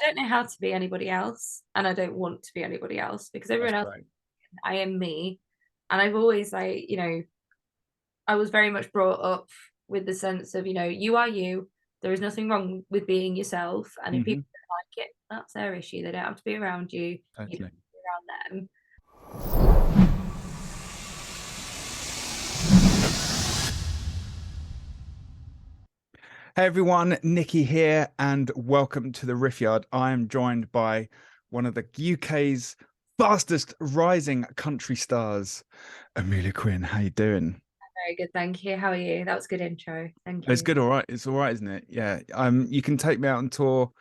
don't know how to be anybody else, and I don't want to be anybody else because That's everyone else, great. I am me. And I've always like, I was very much brought up with the sense of, you are you. There is nothing wrong with being yourself. And if Hmm. people don't like it, that's their issue. They don't have to be around you. You don't Totally. have to be around them. Hey everyone, Nikki here, and welcome to the Riff Yard. I am joined by one of the UK's fastest rising country stars, Emilia Quinn. How you doing? Very good, thank you. How are you? That was a good intro. Thank It's you. good, all right. It's all right, isn't it? Yeah. You can take me out on tour.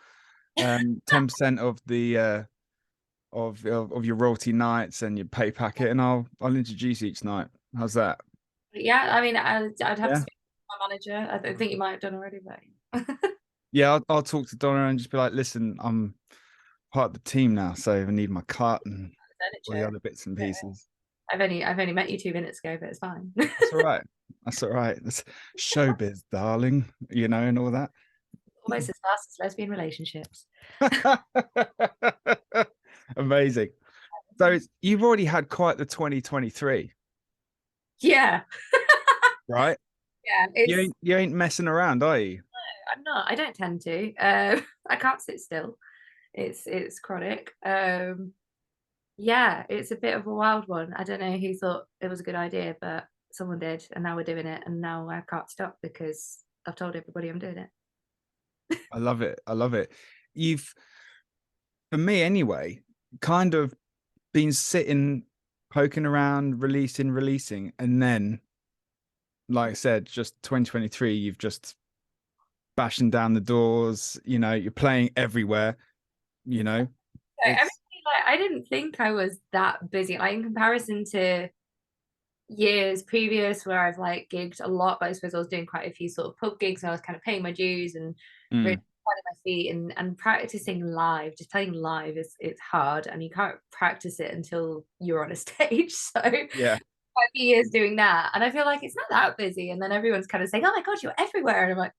10% of the of your royalty nights and your pay packet, and I'll introduce each night. How's that? But yeah, I mean, I'd have to Yeah. speak to my manager. I don't think you might have done already, but Yeah, I'll talk to Donna and just be like, listen, I'm part of the team now, so I need my cut and all the furniture. other bits and pieces. I've only met you 2 minutes ago, but it's fine. That's all right. That's all right. That's showbiz, darling, and all that. Almost as fast as lesbian relationships. Amazing. So you've already had quite the 2023, Yeah, right? yeah. You ain't messing around, are you? I'm not. I don't tend to. I can't sit still. It's chronic. Yeah, it's a bit of a wild one. I don't know who thought it was a good idea, but someone did, and now we're doing it, and now I can't stop because I've told everybody I'm doing it. I love it. I love it. You've, for me anyway, kind of been sitting, poking around, releasing, and then, like I said, just 2023, you've just bashing down the doors, you're playing everywhere, you know. So everything, It's like, I didn't think I was that busy. Like in comparison to years previous where I've like gigged a lot, but I suppose I was doing quite a few sort of pub gigs and I was kind of paying my dues and really mm, finding my feet and practicing live. Just playing live is it's hard and you can't practice it until you're on a stage. So yeah. quite a few years doing that. And I feel like it's not that busy. And then everyone's kind of saying, oh my God, you're everywhere. And I'm like,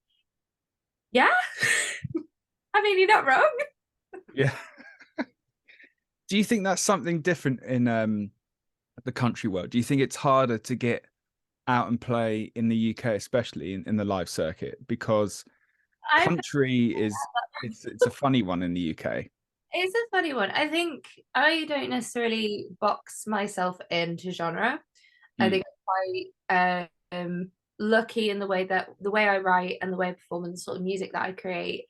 yeah. I mean, you're not wrong. Yeah. Do you think that's something different in the country world? Do you think it's harder to get out and play in the UK, especially in the live circuit? Because I've country is it's a funny one in the UK. It's a funny one. I think I don't necessarily box myself into genre. I Mm, think I'm quite lucky in the way I write and the way I perform and the sort of music that I create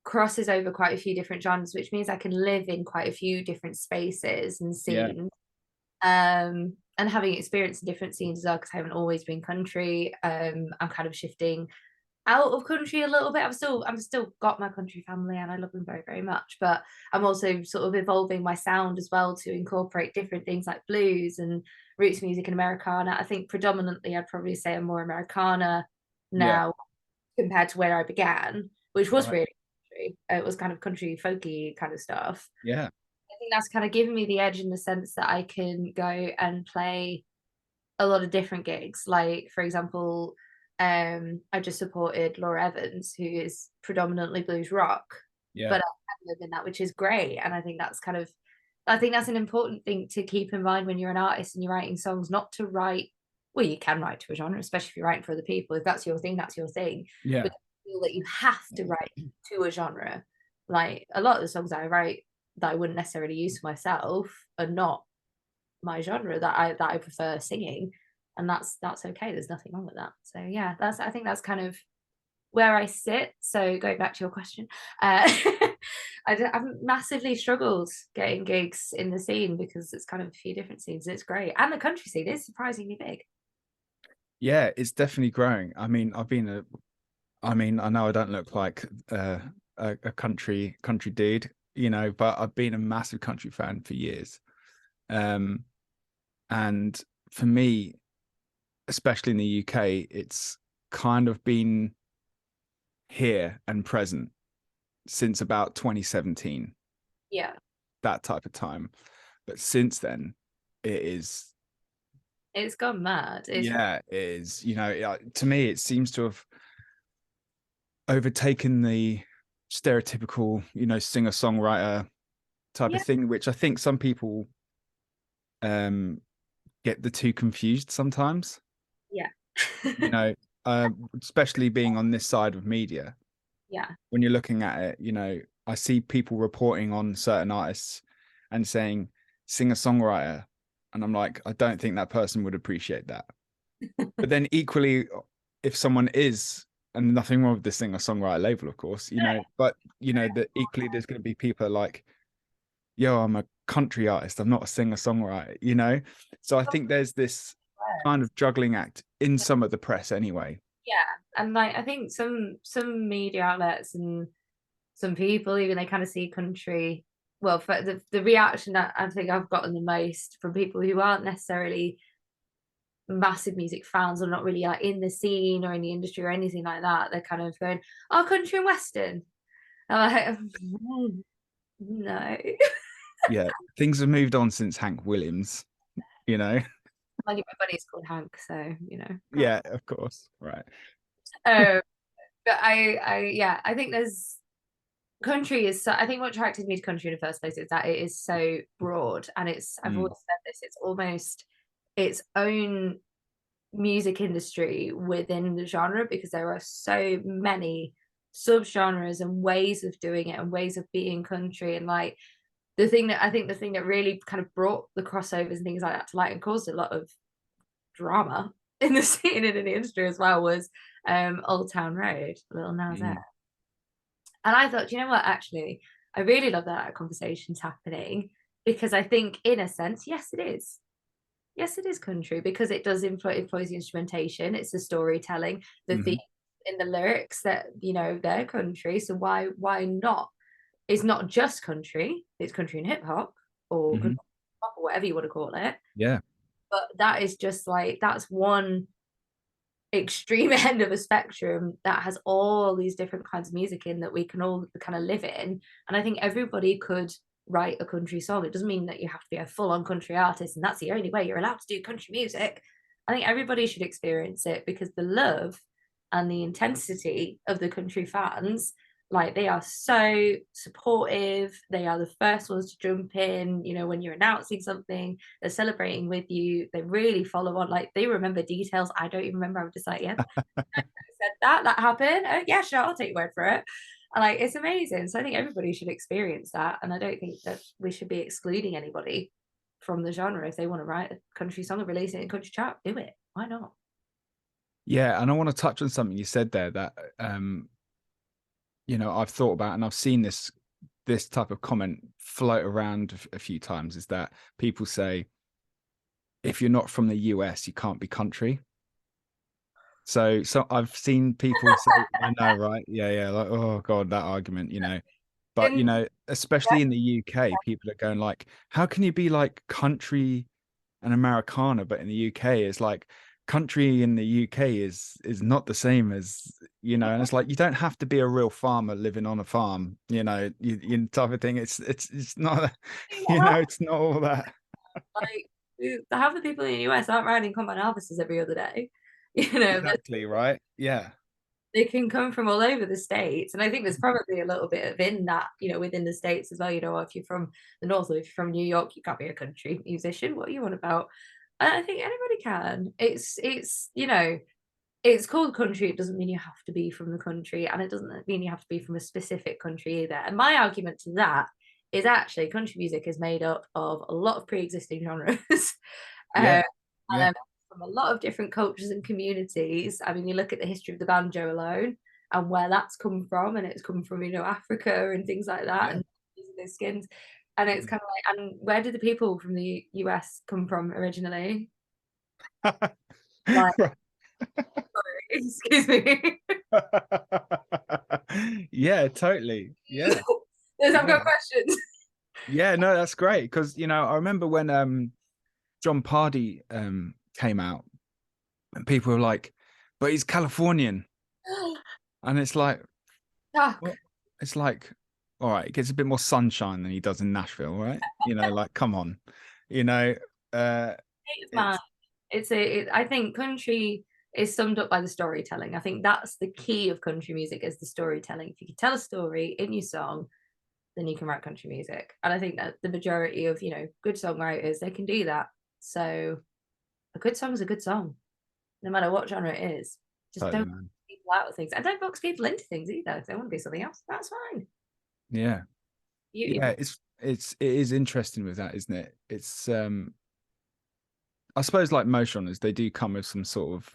crosses over quite a few different genres, which means I can live in quite a few different spaces and yeah. scenes. And having experience in different scenes as well, because I haven't always been country. I'm kind of shifting out of country a little bit. I'm still got my country family and I love them very, very much. But I'm also sort of evolving my sound as well to incorporate different things like blues and roots music and Americana. I think predominantly I'd probably say I'm more Americana Yeah. now compared to where I began, which was Right. really country. It was kind of country folky kind of stuff. Yeah. I think that's kind of given me the edge in the sense that I can go and play a lot of different gigs. Like, for example, I just supported Laura Evans, who is predominantly blues rock, Yeah. but I can live in that, which is great. And I think that's an important thing to keep in mind when you're an artist and you're writing songs, not to write, well, you can write to a genre, especially if you're writing for other people. If that's your thing, that's your thing. Yeah. But feel that you have to write to a genre. Like a lot of the songs that I write that I wouldn't necessarily use for myself are not my genre that I prefer singing, and that's okay. There's nothing wrong with that. So yeah, that's I think that's kind of where I sit. So going back to your question, I've massively struggled getting gigs in the scene because it's kind of a few different scenes. And it's great, and the country scene is surprisingly big. Yeah, it's definitely growing. I mean, I know I don't look like a country dude, but I've been a massive country fan for years. Um, and for me, especially in the UK, it's kind of been here and present since about 2017, Yeah, that type of time. But since then, it is, it's gone mad. It's yeah, it is, to me, it seems to have overtaken the stereotypical, you know, singer-songwriter type of thing, which I think some people get the two confused sometimes. Yeah. You know, especially being on this side of media. Yeah. When you're looking at it, you know, I see people reporting on certain artists and saying singer-songwriter, and I'm like, I don't think that person would appreciate that. But then equally, if someone is, and nothing wrong with the singer-songwriter label, of course, you know, but you know that equally there's going to be people like, yo, I'm a country artist, I'm not a singer-songwriter, you know. So I think there's this kind of juggling act in some of the press anyway. Yeah, and like I think some media outlets and some people even, they kind of see country, well, for the reaction that I think I've gotten the most from people who aren't necessarily massive music fans or not really like in the scene or in the industry or anything like that, they're kind of going, oh, country and western. I'm like, no. Yeah, things have moved on since Hank Williams, you know. Like my buddy's called Hank, so you know. Yeah, of course, right. But yeah, I think there's country is so, I think what attracted me to country in the first place is that it is so broad, and it's, I've always said this, it's almost its own music industry within the genre, because there are so many subgenres and ways of doing it and ways of being country. And like the thing that really kind of brought the crossovers and things like that to light and caused a lot of drama in the scene and in the industry as well was Old Town Road, Little Nas X. And I thought, you know what, actually, I really love that conversation's happening, because I think in a sense, yes, it is. Yes, it is country, because it does employs the instrumentation, it's the storytelling, the theme in the lyrics that, you know, they're country. So why not? It's not just country, it's country and hip hop or country pop or whatever you want to call it. Yeah. But that is just like, that's one extreme end of a spectrum that has all these different kinds of music in that we can all kind of live in. And I think everybody could write a country song. It doesn't mean that you have to be a full-on country artist and that's the only way you're allowed to do country music. I think everybody should experience it, because the love and the intensity of the country fans, like, they are so supportive. They are the first ones to jump in, you know, when you're announcing something, they're celebrating with you, they really follow on, like they remember details I don't even remember. I'm just like, yeah, said that happened, oh yeah, sure, I'll take your word for it. And like, it's amazing. So I think everybody should experience that, and I don't think that we should be excluding anybody from the genre. If they want to write a country song and release it in country chart, do it, why not? Yeah, and I want to touch on something you said there that you know, I've thought about, and I've seen this type of comment float around a few times, is that people say, if you're not from the US, you can't be country. So I've seen people say, I know, right? Yeah, like, oh God, that argument, you know. But you know, especially in the UK, people are going like, how can you be like country and Americana, but in the UK it's like country in the UK is not the same as, you know, and it's like, you don't have to be a real farmer living on a farm, you know, you type of thing. It's not, you know, it's not all that. Like, half the people in the US aren't riding combine harvesters every other day. You know, exactly, right? Yeah. They can come from all over the states, and I think there's probably a little bit of in that, you know, within the states as well. You know, if you're from the north or if you're from New York, you can't be a country musician. What are you on about? And I think anybody can. It's you know, it's called country. It doesn't mean you have to be from the country, and it doesn't mean you have to be from a specific country either. And my argument to that is actually country music is made up of a lot of pre-existing genres. Yeah. And from a lot of different cultures and communities. I mean, you look at the history of the banjo alone and where that's come from, and it's come from, you know, Africa and things like that, and using those skins. And it's kind of like, and where did the people from the US come from originally? Like, sorry, excuse me. Yeah, totally. Yeah. I've got questions. Yeah, no, that's great. Because, you know, I remember when John Pardy came out, and people were like, but he's Californian. And it's like, well, it's like, all right, it gets a bit more sunshine than he does in Nashville, right? You know, like, come on, you know. I think country is summed up by the storytelling. I think that's the key of country music, is the storytelling. If you can tell a story in your song, then you can write country music. And I think that the majority of, good songwriters, they can do that. So a good song is a good song, no matter what genre it is. Just Totally, don't man. box people out of things. And don't box people into things either. If they want to be something else, that's fine. Yeah. You Yeah, it is interesting with that, isn't it? It's I suppose like most genres, they do come with some sort of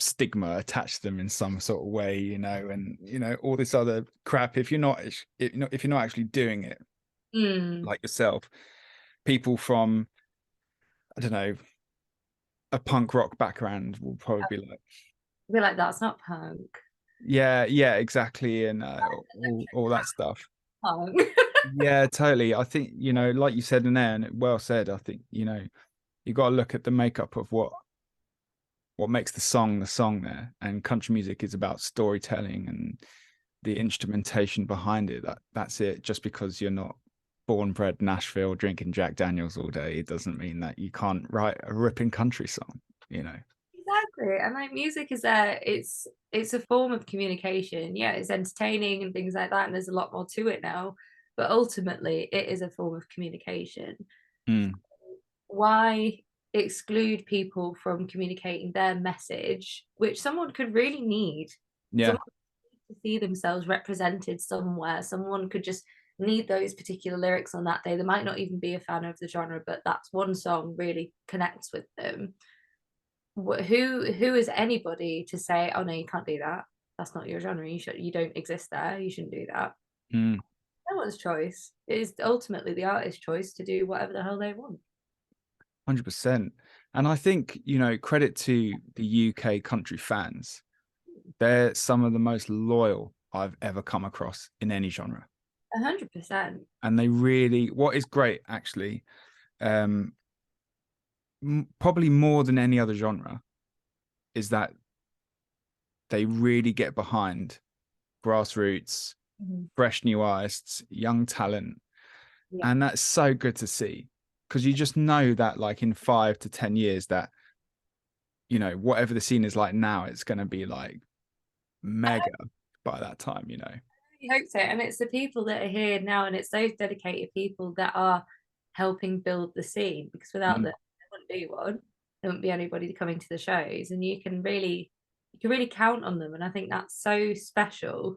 stigma attached to them in some sort of way, and all this other crap. If you're not actually doing it mm, like yourself, people from, I don't know, a punk rock background will probably be like, be like, that's not punk. yeah, exactly, and all that stuff. Punk. Yeah, totally. I think, like you said in there, and well said, I think, you got to look at the makeup of what makes the song there. And country music is about storytelling and the instrumentation behind it. That's it. Just because you're not born bred Nashville drinking Jack Daniels all day, it doesn't mean that you can't write a ripping country song, Exactly. And like, music is there, it's a form of communication. Yeah, it's entertaining and things like that, and there's a lot more to it now, but ultimately it is a form of communication. Mm, Why exclude people from communicating their message, which someone could really need? yeah. Someone to see themselves represented somewhere. Someone could just need those particular lyrics on that day. They might not even be a fan of the genre, but that's one song really connects with them. Who is anybody to say, oh no, you can't do that, that's not your genre, you don't exist there, you shouldn't do that? Mm, No one's choice. It is ultimately the artist's choice to do whatever the hell they want. 100%. And I think, credit to the UK country fans. They're some of the most loyal I've ever come across in any genre. 100%. And they really, what is great actually, um, probably more than any other genre, is that they really get behind grassroots, Mm-hmm. fresh new artists, young talent. Yeah. And that's so good to see, because you just know that like in 5 to 10 years that, whatever the scene is like now, it's going to be like mega by that time. I hope so. And it's the people that are here now, and it's those dedicated people that are helping build the scene, because without them, Mm, there wouldn't be one. There wouldn't be anybody coming to the shows, and you can really count on them. And I think that's so special,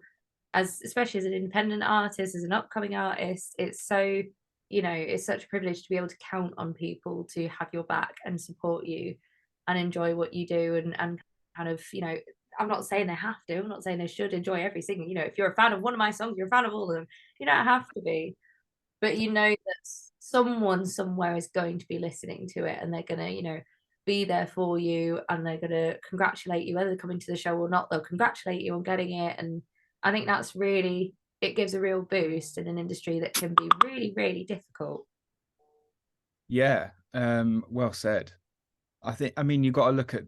especially as an independent artist, as an upcoming artist. It's so, it's such a privilege to be able to count on people to have your back and support you and enjoy what you do, and kind of, I'm not saying they have to. I'm not saying they should enjoy every single. If you're a fan of one of my songs, you're a fan of all of them. You don't have to be, but that someone somewhere is going to be listening to it, and they're gonna, be there for you, and they're gonna congratulate you, whether they're coming to the show or not. They'll congratulate you on getting it, and I think that's really, it gives a real boost in an industry that can be really, really difficult. yeah. Well said. I mean, you got to look at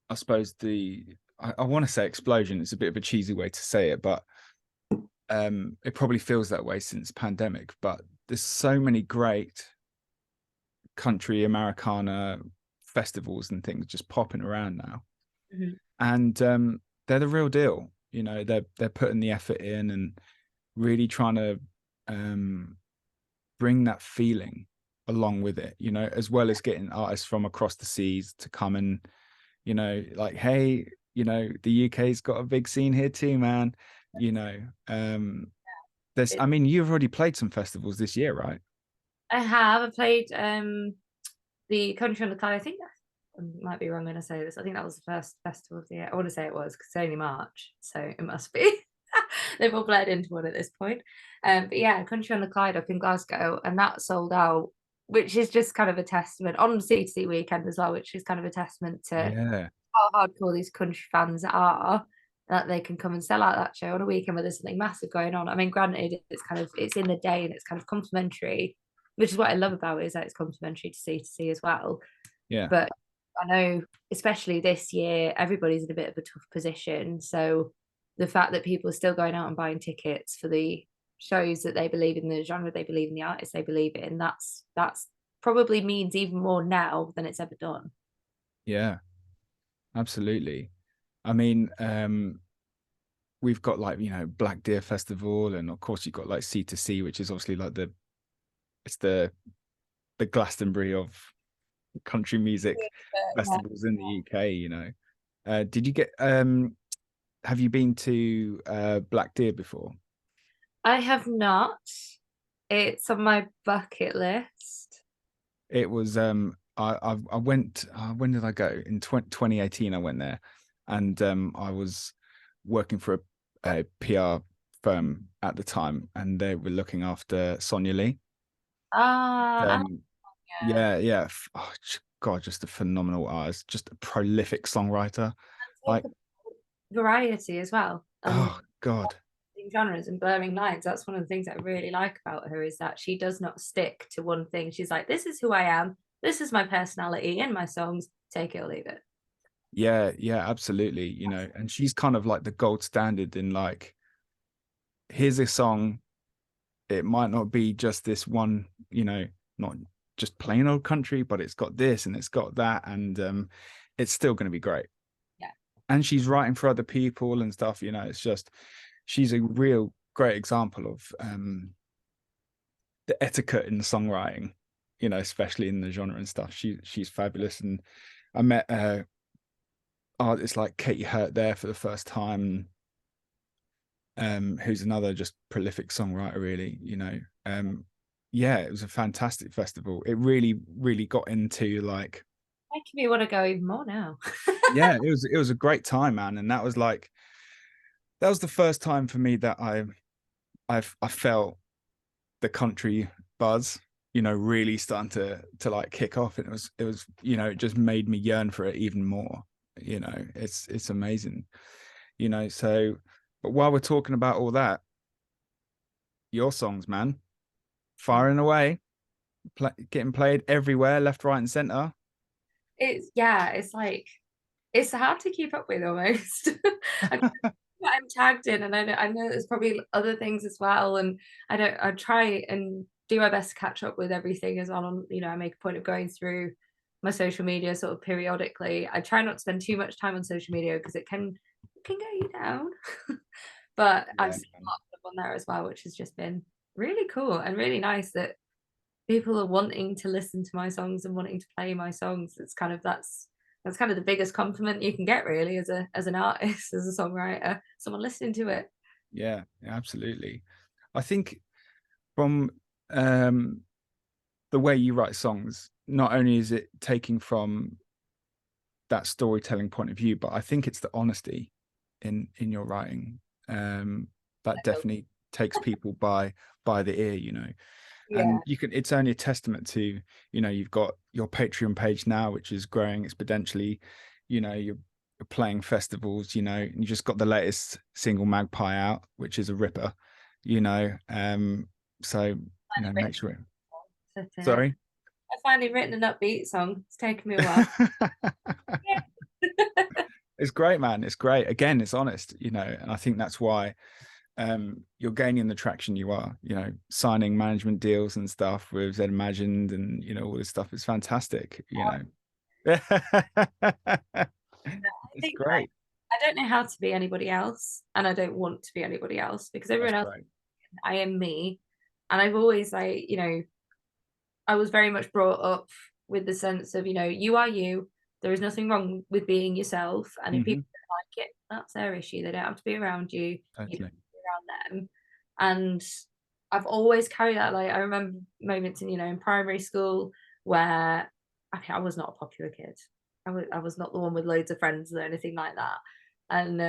I suppose I want to say explosion. It's a bit of a cheesy way to say it, but it probably feels that way since pandemic. But there's so many great country Americana festivals and things just popping around now, Mhm. and they're the real deal. They're putting the effort in and really trying to bring that feeling along with it. As well as getting artists from across the seas to come and like, hey, the UK's got a big scene here too, man. There's, I mean, you've already played some festivals this year, right? I played the Country on the Clyde. I think I might be wrong when I say this. I think that was the first festival of the year. I want to say it was, because it's only March, so it must be. They've all bled into one at this point. But yeah, Country on the Clyde up in Glasgow, and that sold out, which is just kind of a testament, on C2C weekend as well, which is kind of a testament to Yeah, how hardcore these country fans are, that they can come and sell out that show on a weekend where there's something massive going on. I mean, granted, it's in the day and it's kind of complimentary, which is what I love about it, is that it's complimentary to C2C as well. yeah, But I know, especially this year, everybody's in a bit of a tough position. So the fact that people are still going out and buying tickets for the shows that they believe in, the genre they believe in, the artists they believe in, that's probably means even more now than it's ever done. Yeah, absolutely. I mean, we've got like, Black Deer Festival, and of course you've got like C2C, which is obviously like it's the Glastonbury of country music Yeah. festivals in the UK. Did you get have you been to Black Deer before? I have not. It's on my bucket list. It was I went when did I go? In 2018 I went there, and I was working for a PR firm at the time, and they were looking after Sonia Lee. Ah, yeah. Yeah. Oh, God, just a phenomenal artist, just a prolific songwriter. Talk Like, about variety as well, and oh God. genres and blurring lines. That's one of the things I really like about her, is that she does not stick to one thing. She's like, this is who I am, this is my personality in my songs, take it or leave it. Yeah, absolutely. And she's kind of like the gold standard in like, here's a song. It might not be just this one, not just plain old country, but it's got this and it's got that, and it's still going to be great. Yeah. And she's writing for other people and stuff. It's just, she's a real great example of the etiquette in the songwriting, especially in the genre and stuff. She's fabulous. And I met artists like Katie Hurt there for the first time, who's another just prolific songwriter, really. Yeah, it was a fantastic festival. It really, really got into like, Making me want to go even more now. yeah, it was a great time, man. And that was the first time for me that I felt the country buzz, really starting to like kick off. And it was it just made me yearn for it even more. It's amazing. So, but while we're talking about all that, your songs, man, firing away, getting played everywhere, left, right, and center. It's like, it's hard to keep up with almost. I'm tagged in, and I know there's probably other things as well, and I try and do my best to catch up with everything as well. On I make a point of going through my social media sort of periodically. I try not to spend too much time on social media because it can get you down. But I've Yeah, seen a lot of stuff on there as well, which has just been really cool and really nice that people are wanting to listen to my songs and wanting to play my songs. That's kind of the biggest compliment you can get, really, as an artist, as a songwriter, someone listening to it. yeah, absolutely. I think from um the way you write songs, not only is it taking from that storytelling point of view, but I think it's the honesty in your writing that definitely takes people by the ear. Yeah. And it's only a testament to, you've got your Patreon page now, which is growing exponentially. You're playing festivals, and you just got the latest single, Magpie, out, which is a ripper. So make sure. Sorry. I finally written an upbeat song. It's taken me a while. It's great, man. It's great. Again, it's honest, and I think that's why you're gaining the traction you are, signing management deals and stuff with Zed Imagined, and all this stuff is fantastic. It's think great. I don't know how to be anybody else, and I don't want to be anybody else, because That's everyone else, great. I am me. And I've always, I was very much brought up with the sense of, you are you. There is nothing wrong with being yourself. And if people don't like it, that's their issue. They don't have to be around you. You don't have to be around them. And I've always carried that. Like, I remember moments in primary school where I was not a popular kid. I was not the one with loads of friends or anything like that. And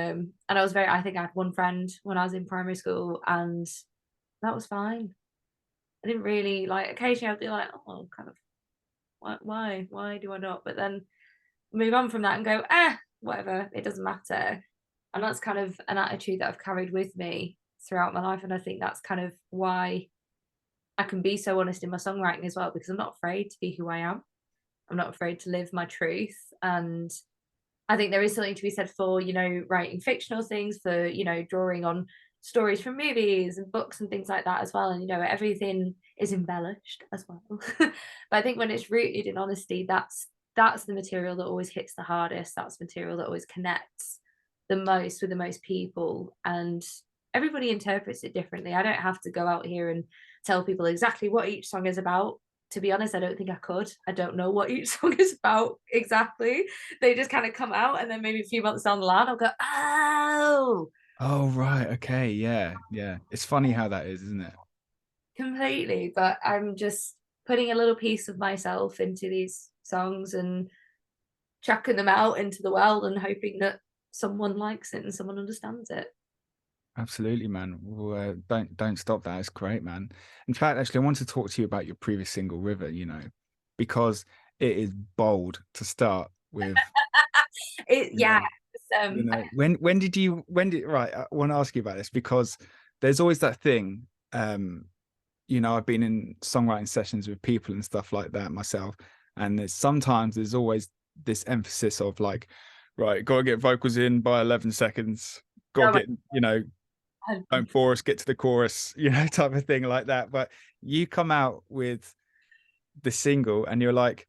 I think I had one friend when I was in primary school, and that was fine. I didn't really like. Occasionally, I'd be like, "Oh, kind of, why do I not?" But then move on from that and go, whatever, it doesn't matter. And that's kind of an attitude that I've carried with me throughout my life, and I think that's kind of why I can be so honest in my songwriting as well, because I'm not afraid to be who I am. I'm not afraid to live my truth, and I think there is something to be said for writing fictional things, for drawing on stories from movies and books and things like that as well. And you know, everything is embellished as well. But I think when it's rooted in honesty, that's the material that always hits the hardest. That's material that always connects the most with the most people. And everybody interprets it differently. I don't have to go out here and tell people exactly what each song is about. To be honest, I don't think I could. I don't know what each song is about exactly. They just kind of come out, and then maybe a few months down the line, I'll go, oh, Oh, right. Okay. Yeah. Yeah. It's funny how that is, isn't it? completely. But I'm just putting a little piece of myself into these songs and chucking them out into the world and hoping that someone likes it and someone understands it. Absolutely, man. Well, don't stop that. It's great, man. In fact, actually, I want to talk to you about your previous single, River, you know, because it is bold to start with, you Yeah. know, when did right, I want to ask you about this because there's always that thing, you know, I've been in songwriting sessions with people and stuff like that myself, and there's always this emphasis of like, right, gotta get vocals in by 11 seconds, gotta get, you know, don't bore us, get to the chorus, you know, type of thing like that. But you come out with the single and you're like,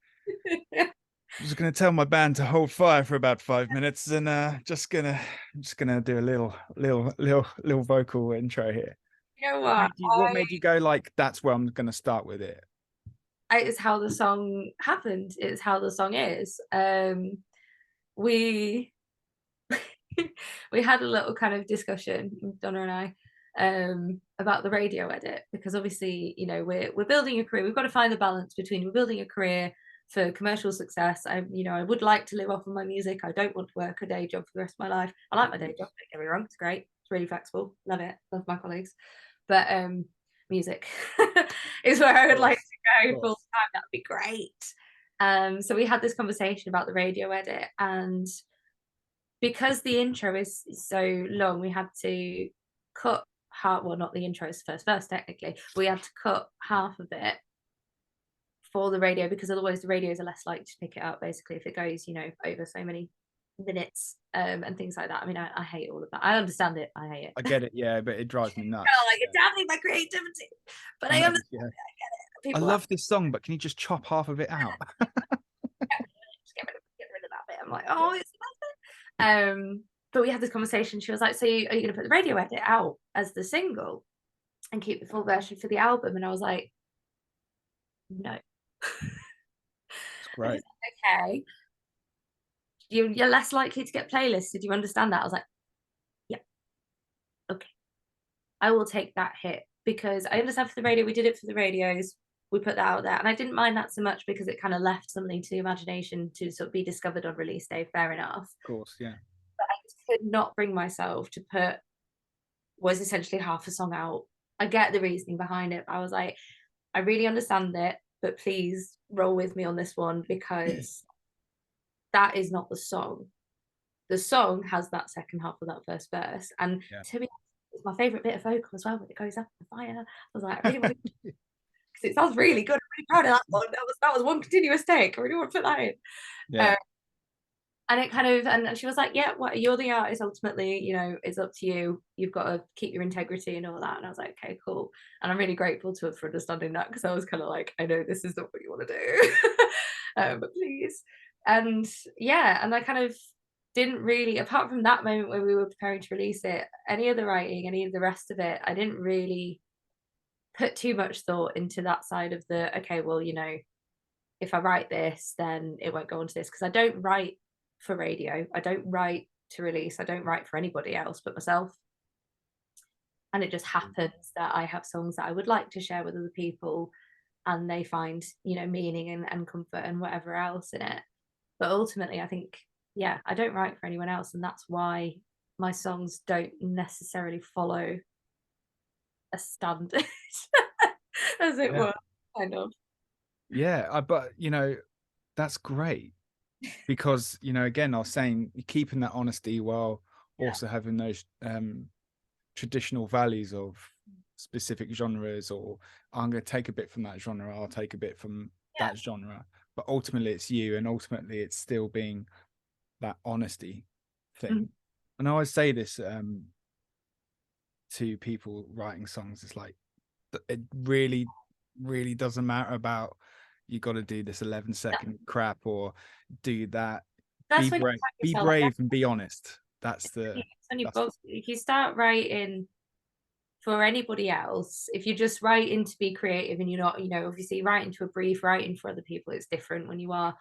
I'm just gonna tell my band to hold fire for about 5 minutes and I'm just gonna do a little vocal intro here. You know what? What made you go like, that's where I'm gonna start with it? It's how the song happened. It's how the song is. We we had a little kind of discussion, Donna and I, about the radio edit because obviously, you know, we're building a career. We've got to find the balance between we're building a career for commercial success. I would like to live off of my music. I don't want to work a day job for the rest of my life. I like my day job, don't get me wrong, it's great. It's really flexible. Love it. Love my colleagues. But music is where I would like to go full time. That'd be great. So we had this conversation about the radio edit, and because the intro is so long, we had to cut half. Well, not the intro, it's the first verse technically. We had to cut half of it for the radio because otherwise the radios are less likely to pick it up. Basically, if it goes, you know, over so many minutes and things like that. I mean, I hate all of that. I understand it. I hate it. I get it, yeah, but it drives me nuts. Like it's damning my creativity, but I understand. Yeah. I get it. People I love this song, but can you just chop half of it out? Just get rid of that bit. I'm like, oh, it's but we had this conversation. She was like, so are you going to put the radio edit out as the single and keep the full version for the album? And I was like, no. It's great. Okay. You're less likely to get playlisted. Do you understand that? I was like, yeah, okay. I will take that hit because I understand for the radio, we did it for the radios. We put that out there. And I didn't mind that so much because it kind of left something to the imagination to sort of be discovered on release day. Fair enough. Of course, yeah. But I just could not bring myself to put was essentially half a song out. I get the reasoning behind it. I was like, I really understand it, but please roll with me on this one because that is not the song. The song has that second half of that first verse. And to be honest, it's my favourite bit of vocal as well when it goes up the fire. I was like, I really want to because it sounds really good. I'm really proud of that one. That was one continuous take. I really want to put that in. Yeah. And it kind of, and she was like, yeah, what, you're the artist ultimately, you know, it's up to you. You've got to keep your integrity and all that. And I was like, okay, cool. And I'm really grateful to her for understanding that because I was kind of like, I know this is not what you want to do, but please. And yeah, and I kind of didn't really, apart from that moment when we were preparing to release it, any of the writing, any of the rest of it, I didn't really put too much thought into that side of the, okay, well, you know, if I write this, then it won't go onto this because I don't write for radio. I don't write to release. I don't write for anybody else but myself. And it just happens that I have songs that I would like to share with other people and they find, you know, meaning and comfort and whatever else in it. But ultimately, I think, yeah, I don't write for anyone else. And that's why my songs don't necessarily follow a standard, as it were, kind of. Yeah, but, you know, that's great. Because, you know, again, I was saying keeping that honesty while also having those traditional values of specific genres, or I'm going to take a bit from that genre, I'll take a bit from that genre, but ultimately it's you, and ultimately it's still being that honesty thing. And I always say this to people writing songs, it's like it really doesn't matter about you got to do this 11-second crap or do that. That's when Be brave and be honest. That's when if you start writing for anybody else, if you're just writing to be creative and you're not, obviously writing to a brief, writing for other people, it's different. When you are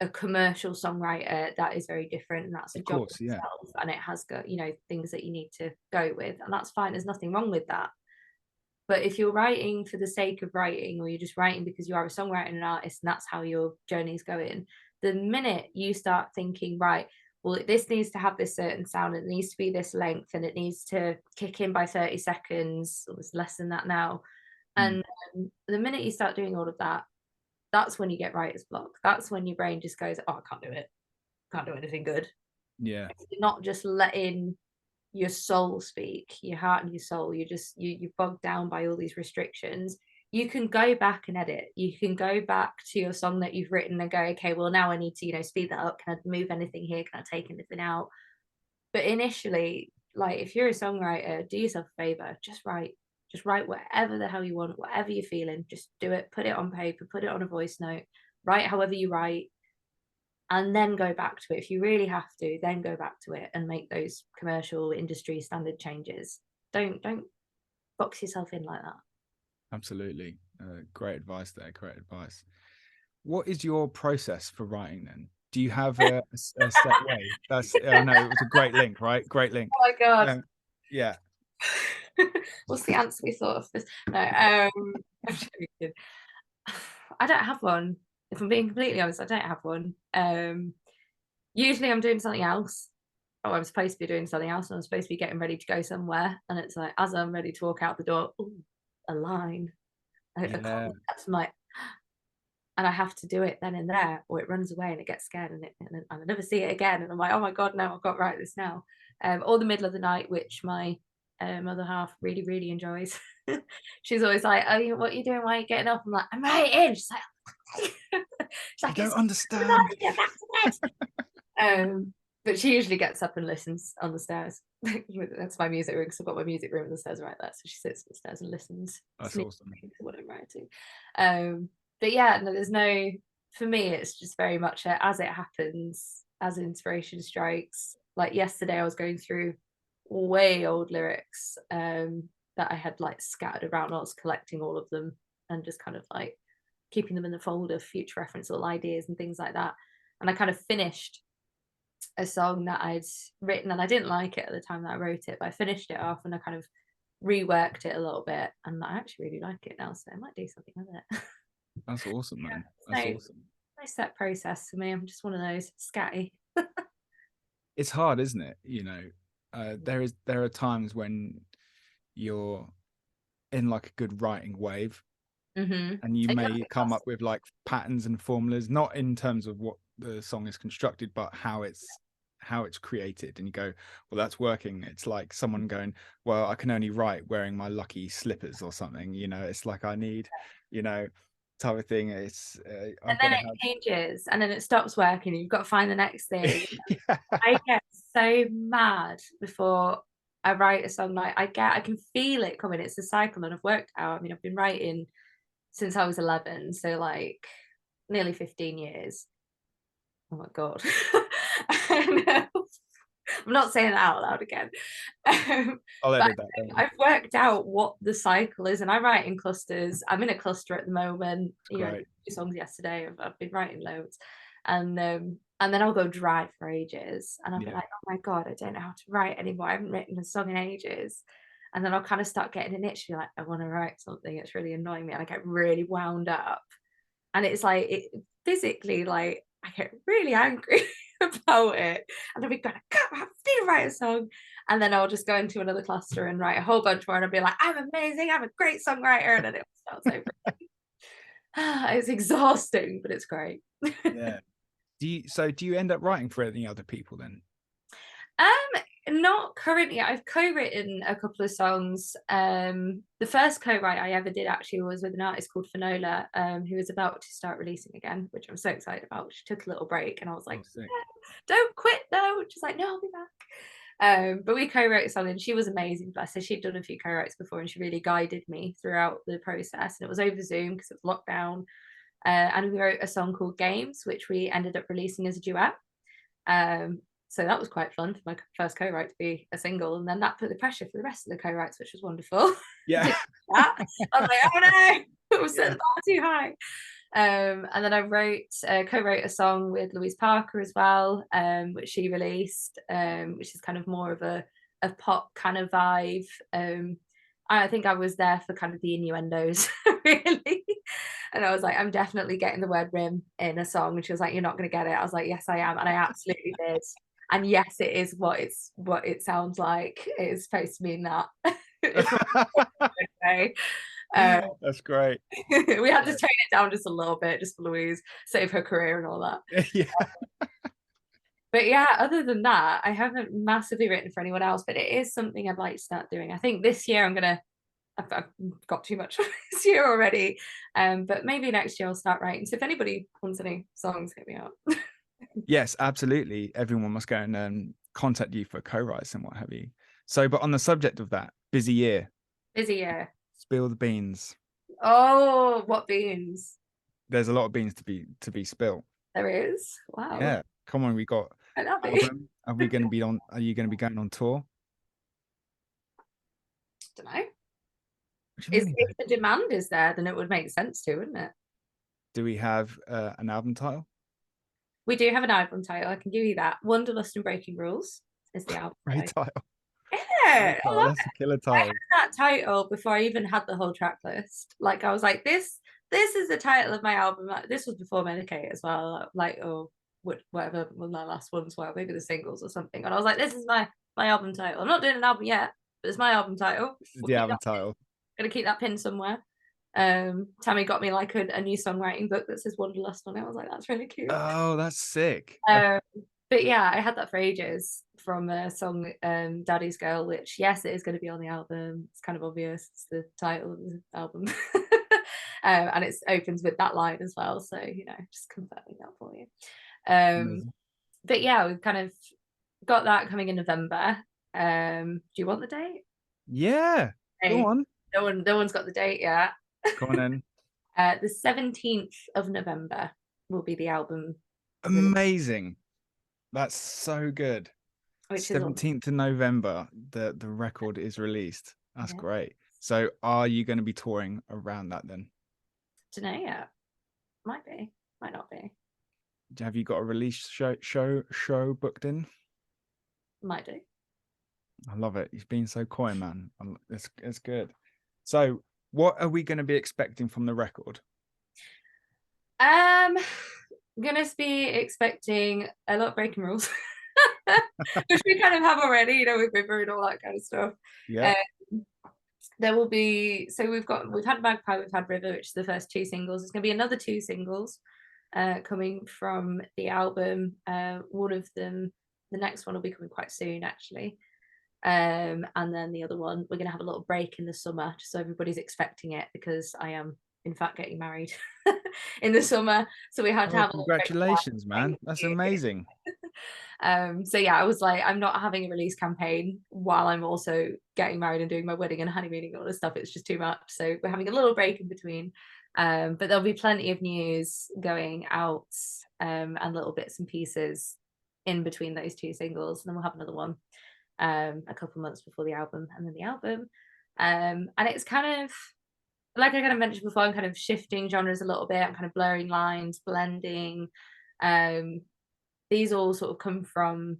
a commercial songwriter, that is very different, and that's a job itself, and it has got, things that you need to go with, and that's fine. There's nothing wrong with that. But if you're writing for the sake of writing, or you're just writing because you are a songwriter and an artist, and that's how your journey is going, the minute you start thinking, right, well, this needs to have this certain sound, and it needs to be this length, and it needs to kick in by 30 seconds, or it's less than that now. And the minute you start doing all of that, that's when you get writer's block. That's when your brain just goes, oh, I can't do it. Can't do anything good. Yeah. You're not just letting your soul speak, your heart and your soul. You're bogged down by all these restrictions. You can go back and edit. You can go back to your song that you've written and go, okay, well, now I need to, speed that up. Can I move anything here? Can I take anything out? But initially, like, if you're a songwriter, do yourself a favor, just write whatever the hell you want, whatever you're feeling, just do it, put it on paper, put it on a voice note, write however you write, and then go back to it. If you really have to, then go back to it and make those commercial industry standard changes. Don't box yourself in like that. Absolutely. Great advice there. Great advice. What is your process for writing then? Do you have a set way? That's, I know it was a great link, right? Great link. Oh my God. Yeah. What's the answer we thought of this? No, I'm joking. I don't have one. If I'm being completely honest, I don't have one. Usually I'm doing something else. Oh, I'm supposed to be doing something else, and I'm supposed to be getting ready to go somewhere. And it's like, as I'm ready to walk out the door, ooh, a line. That's my, and I have to do it then and there, or it runs away and it gets scared, and I never see it again. And I'm like, oh my God, no, I've got to write this now. Or the middle of the night, which my other half really, really enjoys. She's always like, oh, what are you doing? Why are you getting up? I'm like, I'm writing. She's like, I don't understand. Get back to bed. But she usually gets up and listens on the stairs. That's my music room, because I've got my music room on the stairs right there. So she sits on the stairs and listens. That's awesome. What I'm writing. But yeah, no, there's no, for me, it's just very much as it happens, as inspiration strikes. Like yesterday, I was going through way old lyrics that I had like scattered around. I was collecting all of them and just kind of like keeping them in the folder, future reference, little ideas and things like that. And I kind of finished a song that I'd written, and I didn't like it at the time that I wrote it, but I finished it off and I kind of reworked it a little bit, and I actually really like it now, so I might do something with it. That's awesome, man. That's awesome. No set process for me. I'm just one of those scatty. It's hard, isn't it? There are times when you're in like a good writing wave, and you may come up with like patterns and formulas, not in terms of what the song is constructed, but how it's created, and you go, well, that's working. It's like someone going, well, I can only write wearing my lucky slippers or something, it's like I need, type of thing. It's and then it changes, and then it stops working, and you've got to find the next thing. I get so mad before I write a song. Like I can feel it coming. It's a cycle, and I've worked out. I mean, I've been writing since I was 11, so like nearly 15 years. Oh my God. I'm not saying that out loud again. I'll edit that. I've worked out what the cycle is, and I write in clusters. I'm in a cluster at the moment. I did 2 songs yesterday. I've been writing loads, and then I'll go dry for ages, and I'll be like, oh my God, I don't know how to write anymore. I haven't written a song in ages. And then I'll kind of start getting an itch, like, I want to write something. It's really annoying me, and I get really wound up. And it's like, physically, like, I get really angry about it, and I'll be going, I need to write a song. And then I'll just go into another cluster and write a whole bunch more, and I'll be like, I'm amazing, I'm a great songwriter, and then it starts over. It's exhausting, but it's great. Yeah. Do you end up writing for any other people then? Not currently. I've co-written a couple of songs. The first co-write I ever did actually was with an artist called Finola, who is about to start releasing again, which I'm so excited about. She took a little break, and I was like, don't quit though. She's like, no, I'll be back. But we co-wrote a song, and she was amazing, bless her. She'd done a few co-writes before, and she really guided me throughout the process. And it was over Zoom because it was lockdown. And we wrote a song called Games, which we ended up releasing as a duet. So that was quite fun for my first co-write to be a single, and then that put the pressure for the rest of the co-writes, which was wonderful. Yeah. I was like, oh no, we've set the bar too high. And then I co-wrote a song with Louise Parker as well, which she released, which is kind of more of a pop kind of vibe. I think I was there for kind of the innuendos, really. And I was like, I'm definitely getting the word RYM in a song. And she was like, you're not going to get it. I was like, yes, I am. And I absolutely did. And yes, it is what it sounds like. It is supposed to mean that. That's great. We had to tone it down just a little bit, just for Louise, save her career and all that. Yeah. But yeah, other than that, I haven't massively written for anyone else, but it is something I'd like to start doing. I think this year I've got too much this year already. But maybe next year I'll start writing. So if anybody wants any songs, hit me up. Yes, absolutely. Everyone must go and contact you for co-writes and what have you. So, but on the subject of that, busy year. Busy year. Spill the beans. Oh, what beans? There's a lot of beans to be spilled. There is. Wow. Yeah. Come on, we got album. Are you going to be going on tour? Don't know. If the demand is there, then it would make sense to, wouldn't it? Do we have an album title? We do have an album title. I can give you that. Wanderlust Breaking Rules is the album. Great title. Yeah, that's a killer title. I had that title before I even had the whole track list. Like I was like, this is the title of my album. Like, this was before Medicate as well. Like, oh, whatever well, my last ones were, maybe the singles or something. And I was like, this is my album title. I'm not doing an album yet, but it's my album title. This is the album title. Gonna keep that pinned somewhere. Tammy got me like a new songwriting book that says Wanderlust on it. I was like, that's really cute. Oh, that's sick. But yeah, I had that for ages from a song, Daddy's Girl, which yes, it is going to be on the album. It's kind of obvious. It's the title of the album. And it opens with that line as well. So, just confirming that for you. But yeah, we've kind of got that coming in November. Do you want the date? Yeah, go on. No one's got the date yet. Go on in. The 17th of November will be the album. Amazing. That's so good. 17th of November, the record is released. That's great. So are you going to be touring around that then? Don't know yet. Might be, might not be. Have you got a release show booked in? Might do. I love it. You've been so coy, man. It's good. So what are we going to be expecting from the record? I'm gonna be expecting a lot of breaking rules, which we kind of have already, with River and all that kind of stuff. Yeah. There will be, so we've had Magpie, we've had River, which is the first two singles. There's gonna be another two singles coming from the album. One of them, the next one will be coming quite soon, actually. And then the other one, we're gonna have a little break in the summer, just so everybody's expecting it, because I am in fact getting married in the summer, so we had to have congratulations, man. That's amazing. So yeah, I was like, I'm not having a release campaign while I'm also getting married and doing my wedding and honeymooning and all this stuff. It's just too much, so we're having a little break in between, but there'll be plenty of news going out, and little bits and pieces in between those two singles, and then we'll have another one a couple months before the album, and then the album. And it's kind of like I kind of mentioned before, I'm kind of shifting genres a little bit. I'm kind of blurring lines, blending. These all sort of come from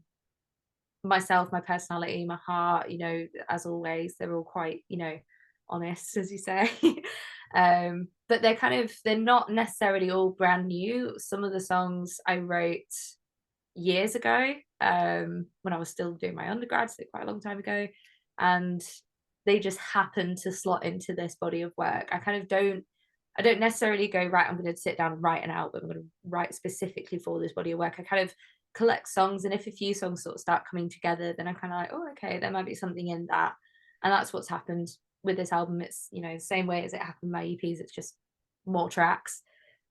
myself, my personality, my heart, as always. They're all quite, honest, as you say. But they're not necessarily all brand new. Some of the songs I wrote years ago, when I was still doing my undergrad, so quite a long time ago. And they just happen to slot into this body of work. I don't necessarily go, right, I'm going to sit down and write an album. I'm going to write specifically for this body of work. I kind of collect songs, and if a few songs sort of start coming together, then I'm kind of like, oh, okay, there might be something in that. And that's what's happened with this album. It's, the same way as it happened with my EPs, it's just more tracks.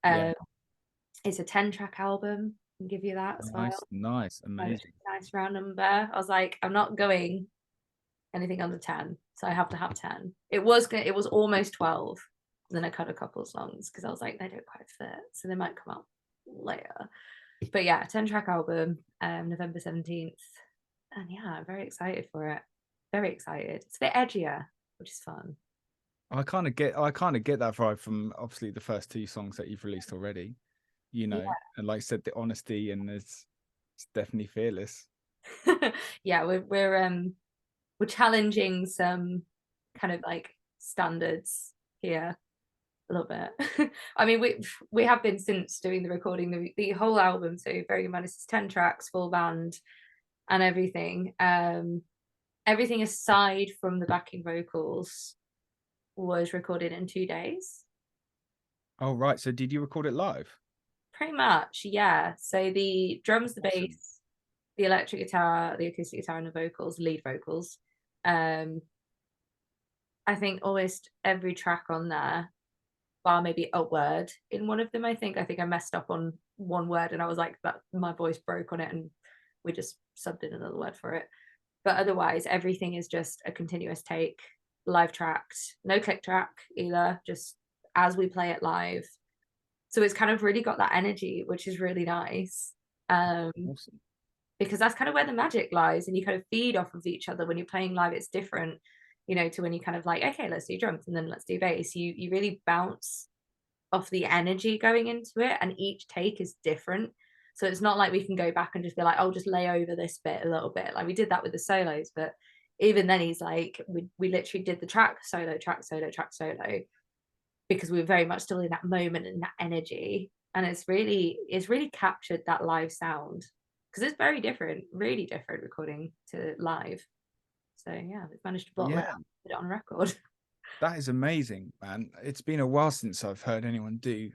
It's a 10-track album. and give you that as well. Nice, amazing. Nice round number. I was like, I'm not going anything under 10, so I have to have 10. It was almost 12. And then I cut a couple of songs because I was like, they don't quite fit, so they might come up later. But yeah, 10-track album, November 17th. And yeah, I'm very excited for it. Very excited. It's a bit edgier, which is fun. I kind of get that vibe from obviously the first 2 songs that you've released already, you know, and like I said, the honesty, and it's definitely fearless. Yeah, we're challenging some kind of like standards here a little bit. I mean, we have been since doing the recording the whole album, so Very Humanist is 10 tracks, full band and everything. Everything aside from the backing vocals was recorded in 2 days. Oh right, so did you record it live? Pretty much, yeah. So the drums, the bass, the electric guitar, the acoustic guitar, and the vocals, lead vocals. I think almost every track on there, bar maybe a word in one of them. I think I messed up on one word, and I was like, that my voice broke on it, and we just subbed in another word for it. But otherwise, everything is just a continuous take, live tracked, no click track either, just as we play it live. So it's kind of really got that energy, which is really nice. Awesome. Because that's kind of where the magic lies, and you kind of feed off of each other. When you're playing live, it's different, you know, to when you kind of like, okay, let's do drums and then let's do bass. You really bounce off the energy going into it, and each take is different. So it's not like we can go back and just be like, oh, just lay over this bit a little bit. Like we did that with the solos, but even then he's like, we literally did the track solo, because we were very much still in that moment and that energy. And it's really captured that live sound, because it's very different, really different recording to live. So yeah, we've managed to bottle it out, put it on record. That is amazing, man. It's been a while since I've heard anyone do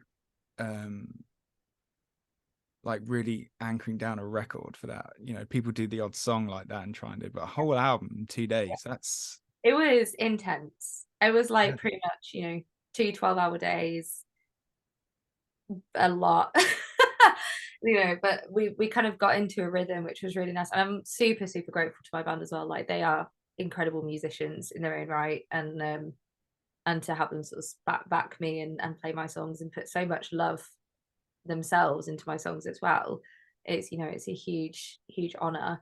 like really anchoring down a record for that. You know, people do the odd song like that and try and do, but a whole album in 2 days, it was intense. It was like pretty much, you know, 2 12-hour days, a lot. You know, but we kind of got into a rhythm, which was really nice. And I'm super grateful to my band as well. Like they are incredible musicians in their own right, and to have them sort of back me and play my songs and put so much love themselves into my songs as well. It's, you know, it's a huge honor.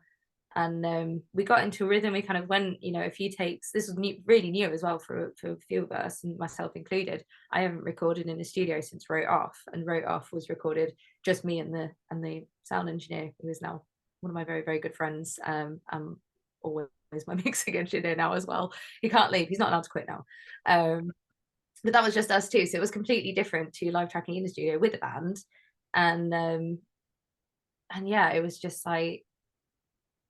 And we got into a rhythm. We kind of went, you know, a few takes. This was really new as well for a few of us, and myself included. I haven't recorded in the studio since Wrote Off, and Wrote Off was recorded just me and the sound engineer, who is now one of my very good friends. Always my mixing engineer now as well. He can't leave. He's not allowed to quit now. But that was just us two, so it was completely different to live tracking in the studio with a band. And yeah, it was just like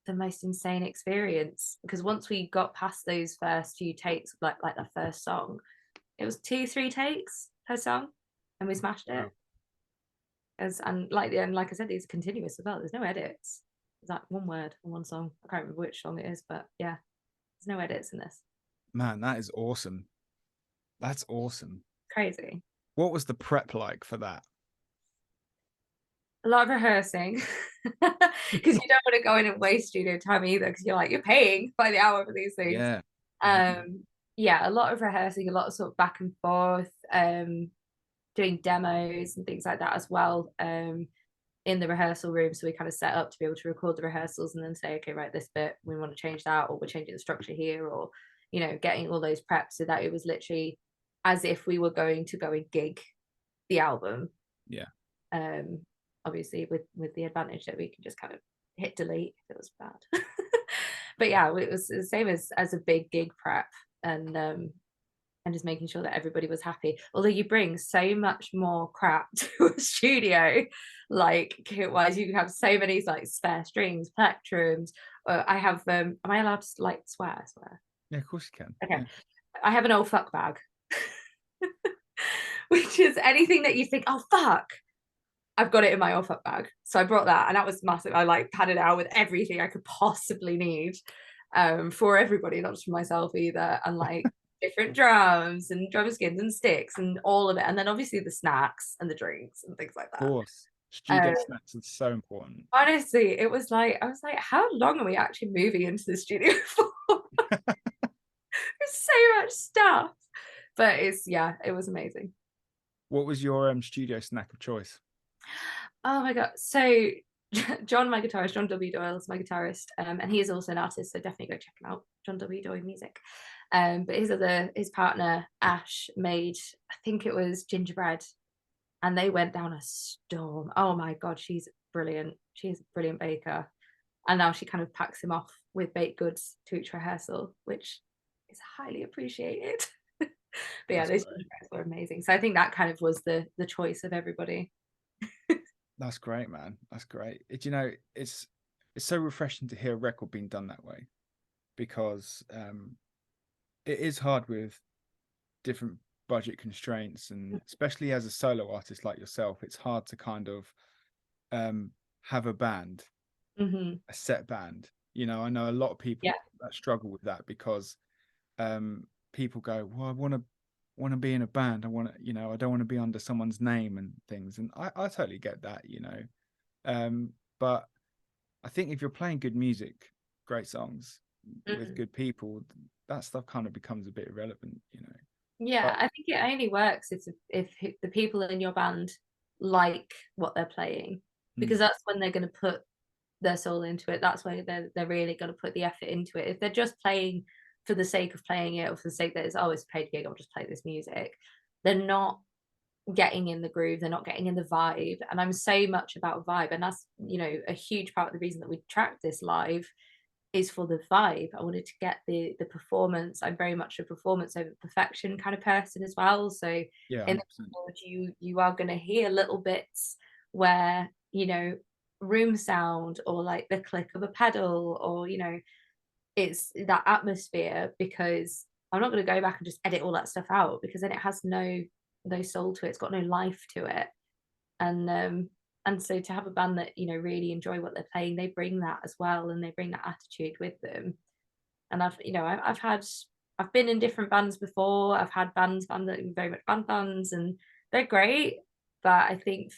the most insane experience, because once we got past those first few takes, like the first song, it was 2-3 takes per song, and we smashed it. And like I said, it's continuous as well. There's no edits. It's like one word on one song. I can't remember which song it is, but yeah, there's no edits in this. Man, that is awesome. That's awesome. Crazy. What was the prep like for that? A lot of rehearsing, because you don't want to go in and waste studio time either, because you're paying by the hour for these things. Yeah, a lot of rehearsing, a lot of sort of back and forth, doing demos and things like that as well, in the rehearsal room. So we kind of set up to be able to record the rehearsals and then say, okay, right, this bit we want to change that, or we're changing the structure here, or, you know, getting all those preps so that it was literally as if we were going to go and gig the album. Obviously with the advantage that we can just kind of hit delete if it was bad. But yeah, it was the same as a big gig prep, and just making sure that everybody was happy. Although you bring so much more crap to a studio, like kit wise, you can have so many like spare strings, plectrums. I have am I allowed to like swear? Yeah, of course you can. Okay. I have an old fuck bag, which is anything that you think, oh fuck, I've got it in my old fuck bag. So I brought that, and that was massive. I like padded out with everything I could possibly need, for everybody, not just for myself either. And like different drums and drum skins and sticks and all of it. And then obviously the snacks and the drinks and things like that. Of course. Studio snacks are so important. Honestly, it was like, I was like, how long are we actually moving into the studio for? There's so much stuff. But yeah, it was amazing. What was your studio snack of choice? Oh my God. So John, my guitarist, John W. Doyle is my guitarist. And he is also an artist, so definitely go check him out, John W. Doyle Music. But his partner, Ash, made, I think it was gingerbread, and they went down a storm. Oh my God, she's brilliant. She's a brilliant baker. And now she kind of packs him off with baked goods to each rehearsal, which is highly appreciated. But yeah, those gingerbreads were amazing. So I think that kind of was the choice of everybody. That's great, man. That's great. It's so refreshing to hear a record being done that way, because it is hard with different budget constraints, and especially as a solo artist like yourself, it's hard to kind of have a band, Mm-hmm. a set band. I know a lot of people that struggle with that, because people go, well, I want to be in a band. I want to, I don't want to be under someone's name and things. And I totally get that, but I think if you're playing good music, great songs with good people, that stuff kind of becomes a bit irrelevant. Yeah, I think it only works if the people in your band like what they're playing, because that's when they're going to put their soul into it. That's when they're really going to put the effort into it. If they're just playing for the sake of playing it, or for the sake that it's, oh, it's a paid gig, I'll just play this music, they're not getting in the groove, they're not getting in the vibe. And I'm so much about vibe, and that's a huge part of the reason that we tracked this live is for the vibe. I wanted to get the performance. I'm very much a performance over perfection kind of person as well. So in the record, you are going to hear little bits where room sound, or like the click of a pedal, or it's that atmosphere, because I'm not going to go back and just edit all that stuff out, because then it has no soul to it. It's got no life to it. And so to have a band that really enjoy what they're playing, they bring that as well, and they bring that attitude with them. And I've been in different bands before. I've had bands that are very much bands, and they're great. But I think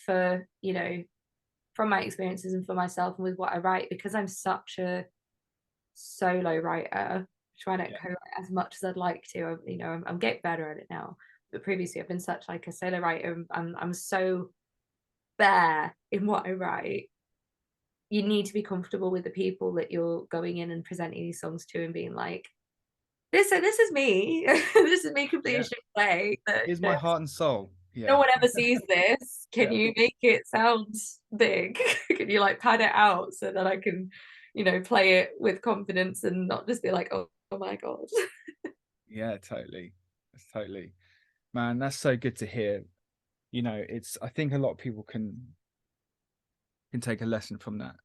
from my experiences and for myself and with what I write, because I'm such a solo writer, trying to co-write as much as I'd like to. I'm getting better at it now, but previously I've been such like a solo writer. I'm so bare in what I write. You need to be comfortable with the people that you're going in and presenting these songs to, and being like, this is me. This is me completely stripped away. Here's my heart and soul. No one ever sees this. Can you make it sound big? Can you like pad it out so that I can play it with confidence and not just be like, oh my God. Yeah, totally. That's totally, man, that's so good to hear. I think a lot of people can take a lesson from that.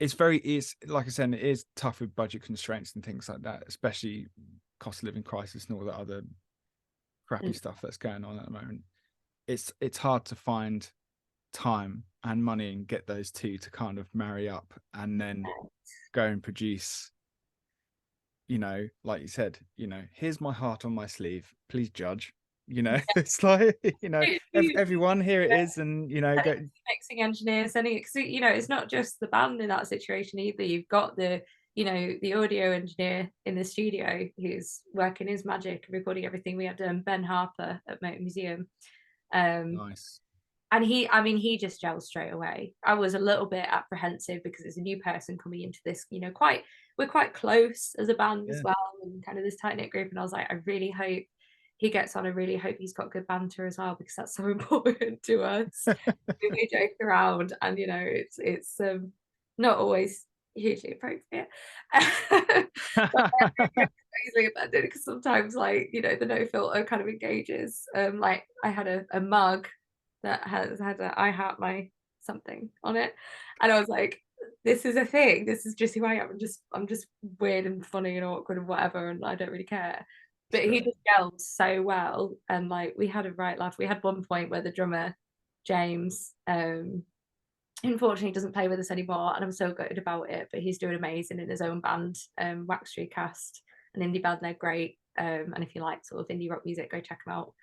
It's like I said, it is tough with budget constraints and things like that, especially cost of living crisis and all that other crappy stuff that's going on at the moment. It's hard to find time and money and get those two to kind of marry up, and then go and produce, like you said, here's my heart on my sleeve, please judge. It's like, everyone, here it is. And go mixing engineer, sending it, it's not just the band in that situation either. You've got the audio engineer in the studio who's working his magic, recording everything. We had Ben Harper at Motor Museum, nice. and he just gels straight away. I was a little bit apprehensive because it's a new person coming into this, we're quite close as a band as well, and kind of this tight knit group. And I was like, I really hope he gets on. I really hope he's got good banter as well, because that's so important to us. We joke around, and it's not always hugely appropriate. Because sometimes, like, the no filter kind of engages. Like I had a mug that has had a I heart my something on it, and I was like, this is a thing, this is just who I am. I'm just weird and funny and awkward and whatever, and I don't really care. But he just gelled so well, and like we had a right laugh. We had one point where the drummer James unfortunately doesn't play with us anymore, and I'm so gutted about it, but he's doing amazing in his own band, Wax Tree Cast, an indie band. They're great, and if you like sort of indie rock music, go check them out.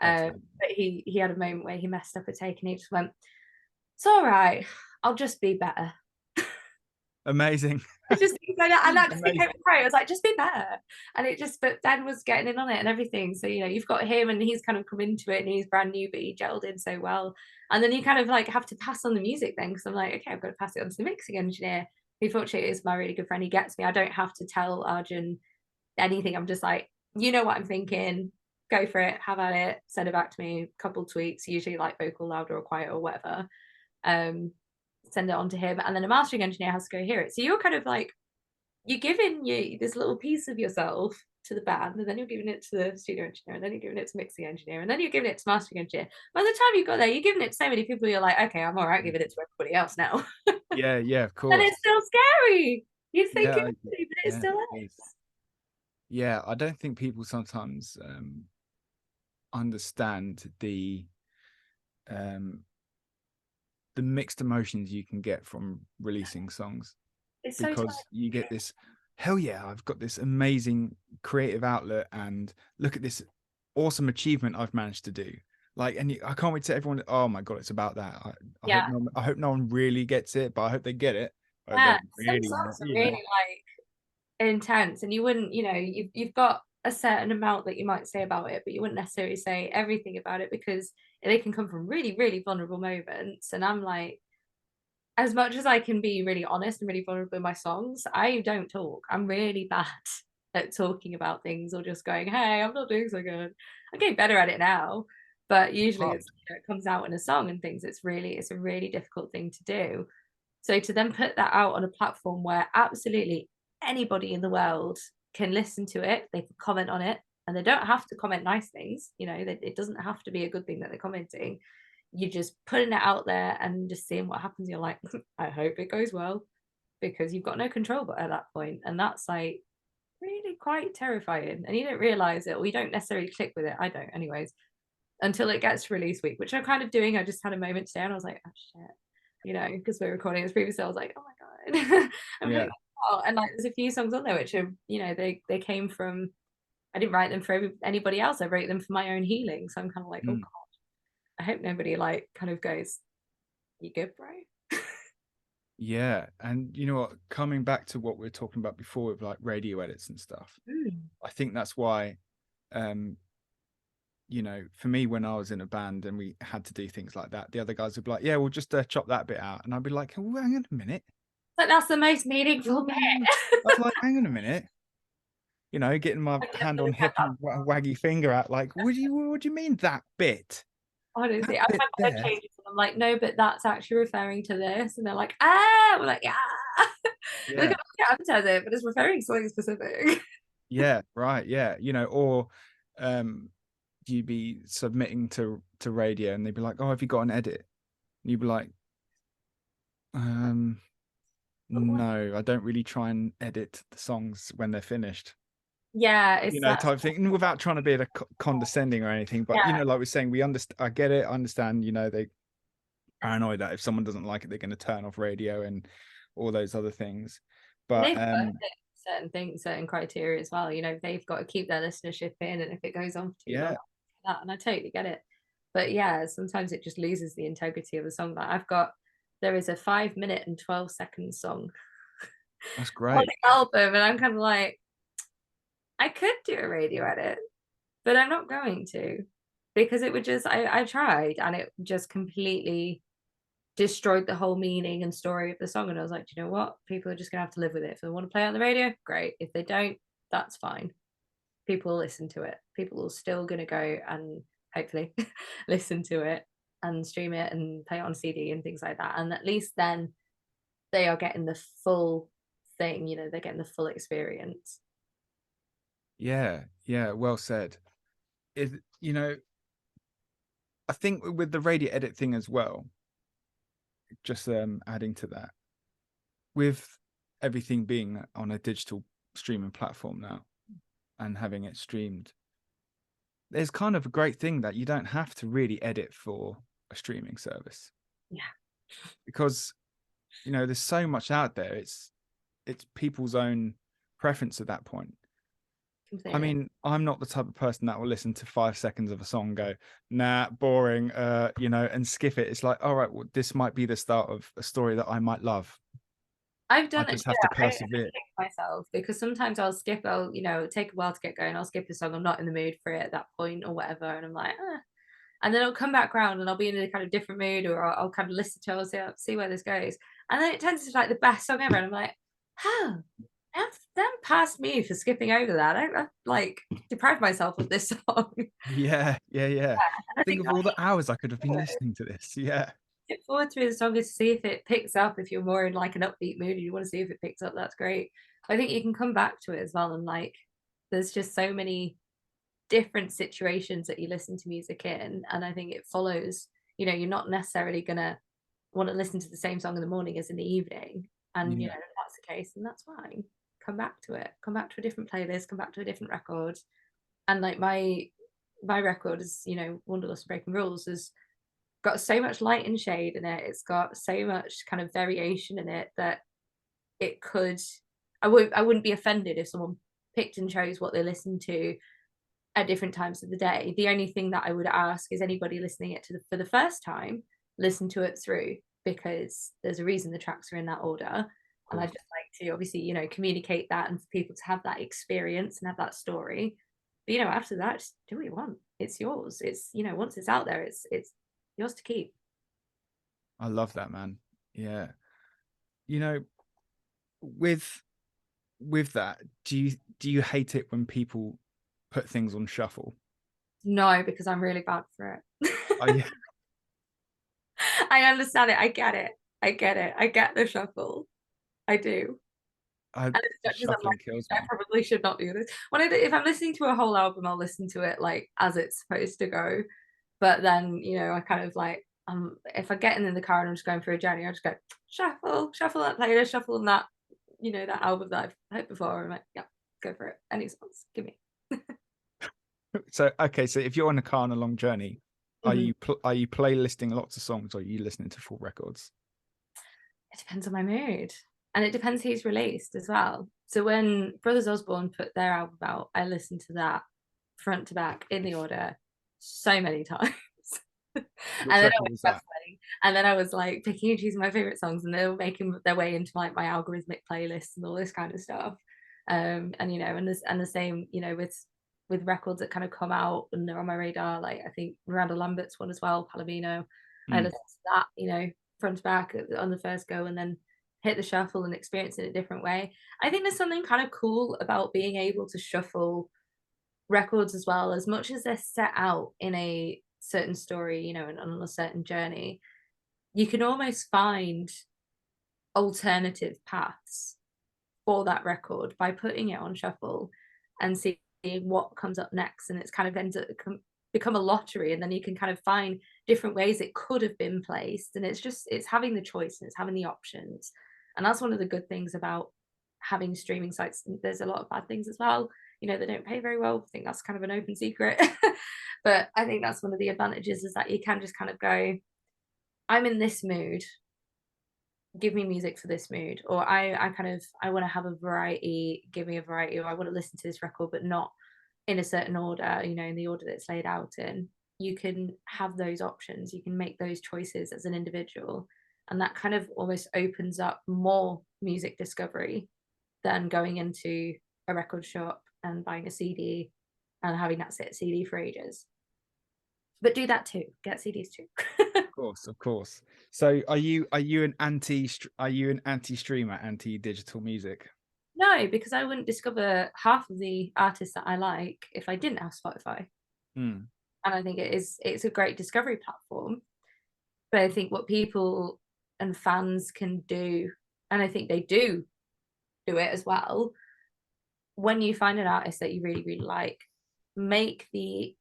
But he had a moment where he messed up a take, and he just went, it's all right. I'll just be better. Amazing. I just and that just became Amazing. great. I was like, just be better. And it just, but Ben was getting in on it and everything. So, you know, you've got him and he's kind of come into it and he's brand new, but he gelled in so well. And then you kind of like have to pass on the music then, because I'm like, okay, I've got to pass it on to the mixing engineer, who fortunately is my really good friend. He gets me. I don't have to tell Arjun anything. I'm just like, you know what I'm thinking, go for it, have at it, send it back to me, couple tweaks, usually like vocal louder or quiet or whatever. Send it on to him, and then a mastering engineer has to go hear it. So you're kind of like, you're giving this little piece of yourself to the band, and then you're giving it to the studio engineer, and then you're giving it to mixing engineer, and then you're giving it to mastering engineer. By the time you got there, you're giving it to so many people, you're like, okay, I'm all right giving it to everybody else now. Yeah, yeah, of And course. it's still scary. You'd think Yeah, it would be, but it yeah, still it is. is. Yeah, I don't think people sometimes understand um the mixed emotions you can get from releasing songs, It's so because you get this, hell yeah, I've got this amazing creative outlet, and look at this awesome achievement I've managed to do. Like, and I can't wait to everyone. Oh my god, it's about that. yeah, I hope no one really gets it, but I hope they get it. I hope they yeah. Some really, songs are you really know. like intense, and you wouldn't, you know, you've got a certain amount that you might say about it, but you wouldn't necessarily say everything about it, because they can come from really, really vulnerable moments. And I'm like, as much as I can be really honest and really vulnerable in my songs, I don't talk. I'm really bad at talking about things or just going, hey, I'm not doing so good. I'm getting better at it now, but usually Hard. it's, you know, it comes out in a song and things. It's a really difficult thing to do. So to then put that out on a platform where absolutely anybody in the world can listen to it, they can comment on it, and they don't have to comment nice things. You know, it doesn't have to be a good thing that they're commenting. You're just putting it out there and just seeing what happens. You're like, I hope it goes well, because you've got no control but at that point. And that's like really quite terrifying. And you don't realize it, or you don't necessarily click with it. I don't, anyways, until it gets release week, which I'm kind of doing. I just had a moment today and I was like, oh shit, you know, because we're recording this previously. I was like, oh my God. I'm Yeah. like, oh, and like there's a few songs on there which are, you know, they came from, I didn't write them for anybody else. I wrote them for my own healing. So I'm kind of like, oh Mm. God, I hope nobody like kind of goes, you good, bro? Yeah, and you know what? Coming back to what we were talking about before with like radio edits and stuff, Mm. I think that's why, um, you know, for me when I was in a band and we had to do things like that, the other guys would be like, "Yeah, we'll just chop that bit out," and I'd be like, "Oh, hang on a minute." Like that's the most meaningful bit. I was like, "Hang on a minute." You know, getting my I never hand on get hip that. and waggy finger out, like, what do you mean that bit? Honestly, That I've bit had word there? changes and I'm like, no, but that's actually referring to this. And they're like, ah, we're like, yeah. Look Yeah. at the advertise it, but it's referring to something specific. Yeah, right. Yeah. You know, or um you'd be submitting to radio and they'd be like, "Oh, have you got an edit?" And you'd be like, um, no, I don't really try and edit the songs when they're finished." Yeah, You it's know, that. type thing, and without trying to be condescending or anything, but you Yeah, know, like we're saying, we understand. I get it. I understand. You know, they paranoid that if someone doesn't like it, they're going to turn off radio and all those other things. and But they've got certain things, certain criteria as well. You know, they've got to keep their listenership in, and if it goes on for too long, yeah, that, and I totally get it. But yeah, sometimes it just loses the integrity of the song. That I've got, there is a 5 minute and 12 second song that's on great. the album, and I'm kind of like, I could do a radio edit, but I'm not going to, because it would just, I tried and it just completely destroyed the whole meaning and story of the song. And I was like, do you know what? People are just gonna have to live with it. If they want to play it on the radio, great. If they don't, that's fine. People will listen to it. People are still gonna go and hopefully listen to it and stream it and play it on CD and things like that. And at least then they are getting the full thing, you know, they're getting the full experience. Yeah, yeah, well said. Is, you know, I think with the radio edit thing as well, just adding to that, with everything being on a digital streaming platform now and having it streamed, there's kind of a great thing that you don't have to really edit for a streaming service, Yeah. because you know there's so much out there. It's people's own preference at that point. I mean, I'm not the type of person that will listen to 5 seconds of a song, go, nah, boring, and skip it. It's like, all right, well, this might be the start of a story that I might love. I've I done it. just have to I persevere. kick myself because sometimes I'll skip. I'll take a while to get going. I'll skip a song. I'm not in the mood for it at that point or whatever, and I'm like, and then I'll come back around and I'll be in a kind of different mood, or I'll kind of listen to it. I'll see where this goes, and then it turns into like the best song ever, and I'm like, oh, that's past me for skipping over that. I like deprived myself of this song. Yeah. I Think think of all the hours I could have been listening to this. Yeah. look forward through the song to see if it picks up. If you're more in like an upbeat mood and you want to see if it picks up, that's great. I think you can come back to it as well, and like there's just so many different situations that you listen to music in, and I think it follows, you're not necessarily gonna want to listen to the same song in the morning as in the evening, and Yeah. if that's the case, then that's fine. Come back to it, come back to a different playlist, come back to a different record. And like my record is, Wanderlust Breaking Rules, has got so much light and shade in it. It's got so much kind of variation in it that it could I wouldn't be offended if someone picked and chose what they listen to at different times of the day. The only thing that I would ask is anybody listening it for the first time, listen to it through, because there's a reason the tracks are in that order. And I just like to obviously, communicate that and for people to have that experience and have that story. But after that, just do what you want. It's yours. It's, once it's out there, it's yours to keep. I love that, man. Yeah. You know, with that, do you hate it when people put things on shuffle? No, because I'm really bad for it. Oh, yeah. I understand it. I get it. I get it. I get the shuffle. I do. And it's not because I'm Shuffling like, kills I me. probably should not do this. If I'm listening to a whole album, I'll listen to it like as it's supposed to go. But then, I kind of like, if I get in the car and I'm just going through a journey, I just go shuffle that playlist, shuffle that, that album that I've heard before. I'm like, yeah, go for it. Any songs, give me. So okay, so if you're on a car on a long journey, are Mhm. you playlisting lots of songs, or are you listening to full records? It depends on my mood, and it depends who's released as well. So when Brothers Osborne put their album out, I listened to that front to back in the order so many times. And Which then I record went was that? shuffling, and then I was like picking and choosing my favorite songs, and they were making their way into like my algorithmic playlists and all this kind of stuff. And the same, with records that kind of come out and they're on my radar. Like I think Miranda Lambert's one as well, Palomino. I Mm. listened to that, front to back on the first go, and then hit the shuffle and experience it in a different way. I think there's something kind of cool about being able to shuffle records as well, as much as they're set out in a certain story, and on a certain journey. You can almost find alternative paths for that record by putting it on shuffle and seeing what comes up next, and it's kind of ends up become a lottery, and then you can kind of find different ways it could have been placed, and it's having the choice and it's having the options. And that's one of the good things about having streaming sites. There's a lot of bad things as well, they don't pay very well. I think that's kind of an open secret. But I think that's one of the advantages, is that you can just kind of go, I'm in this mood, give me music for this mood, or I want to have a variety, give me a variety, or I want to listen to this record but not in a certain order, in the order that's laid out in. You can have those options, you can make those choices as an individual, and that kind of almost opens up more music discovery than going into a record shop and buying a CD and having that sit CD for ages. But do that too, get CDs too. Of course. So are you an anti-streamer, anti-digital music? No, because I wouldn't discover half of the artists that I like if I didn't have Spotify. Mm. And I think it's a great discovery platform. But I think what people and fans can do, and I think they do it as well, when you find an artist that you really, really like, make the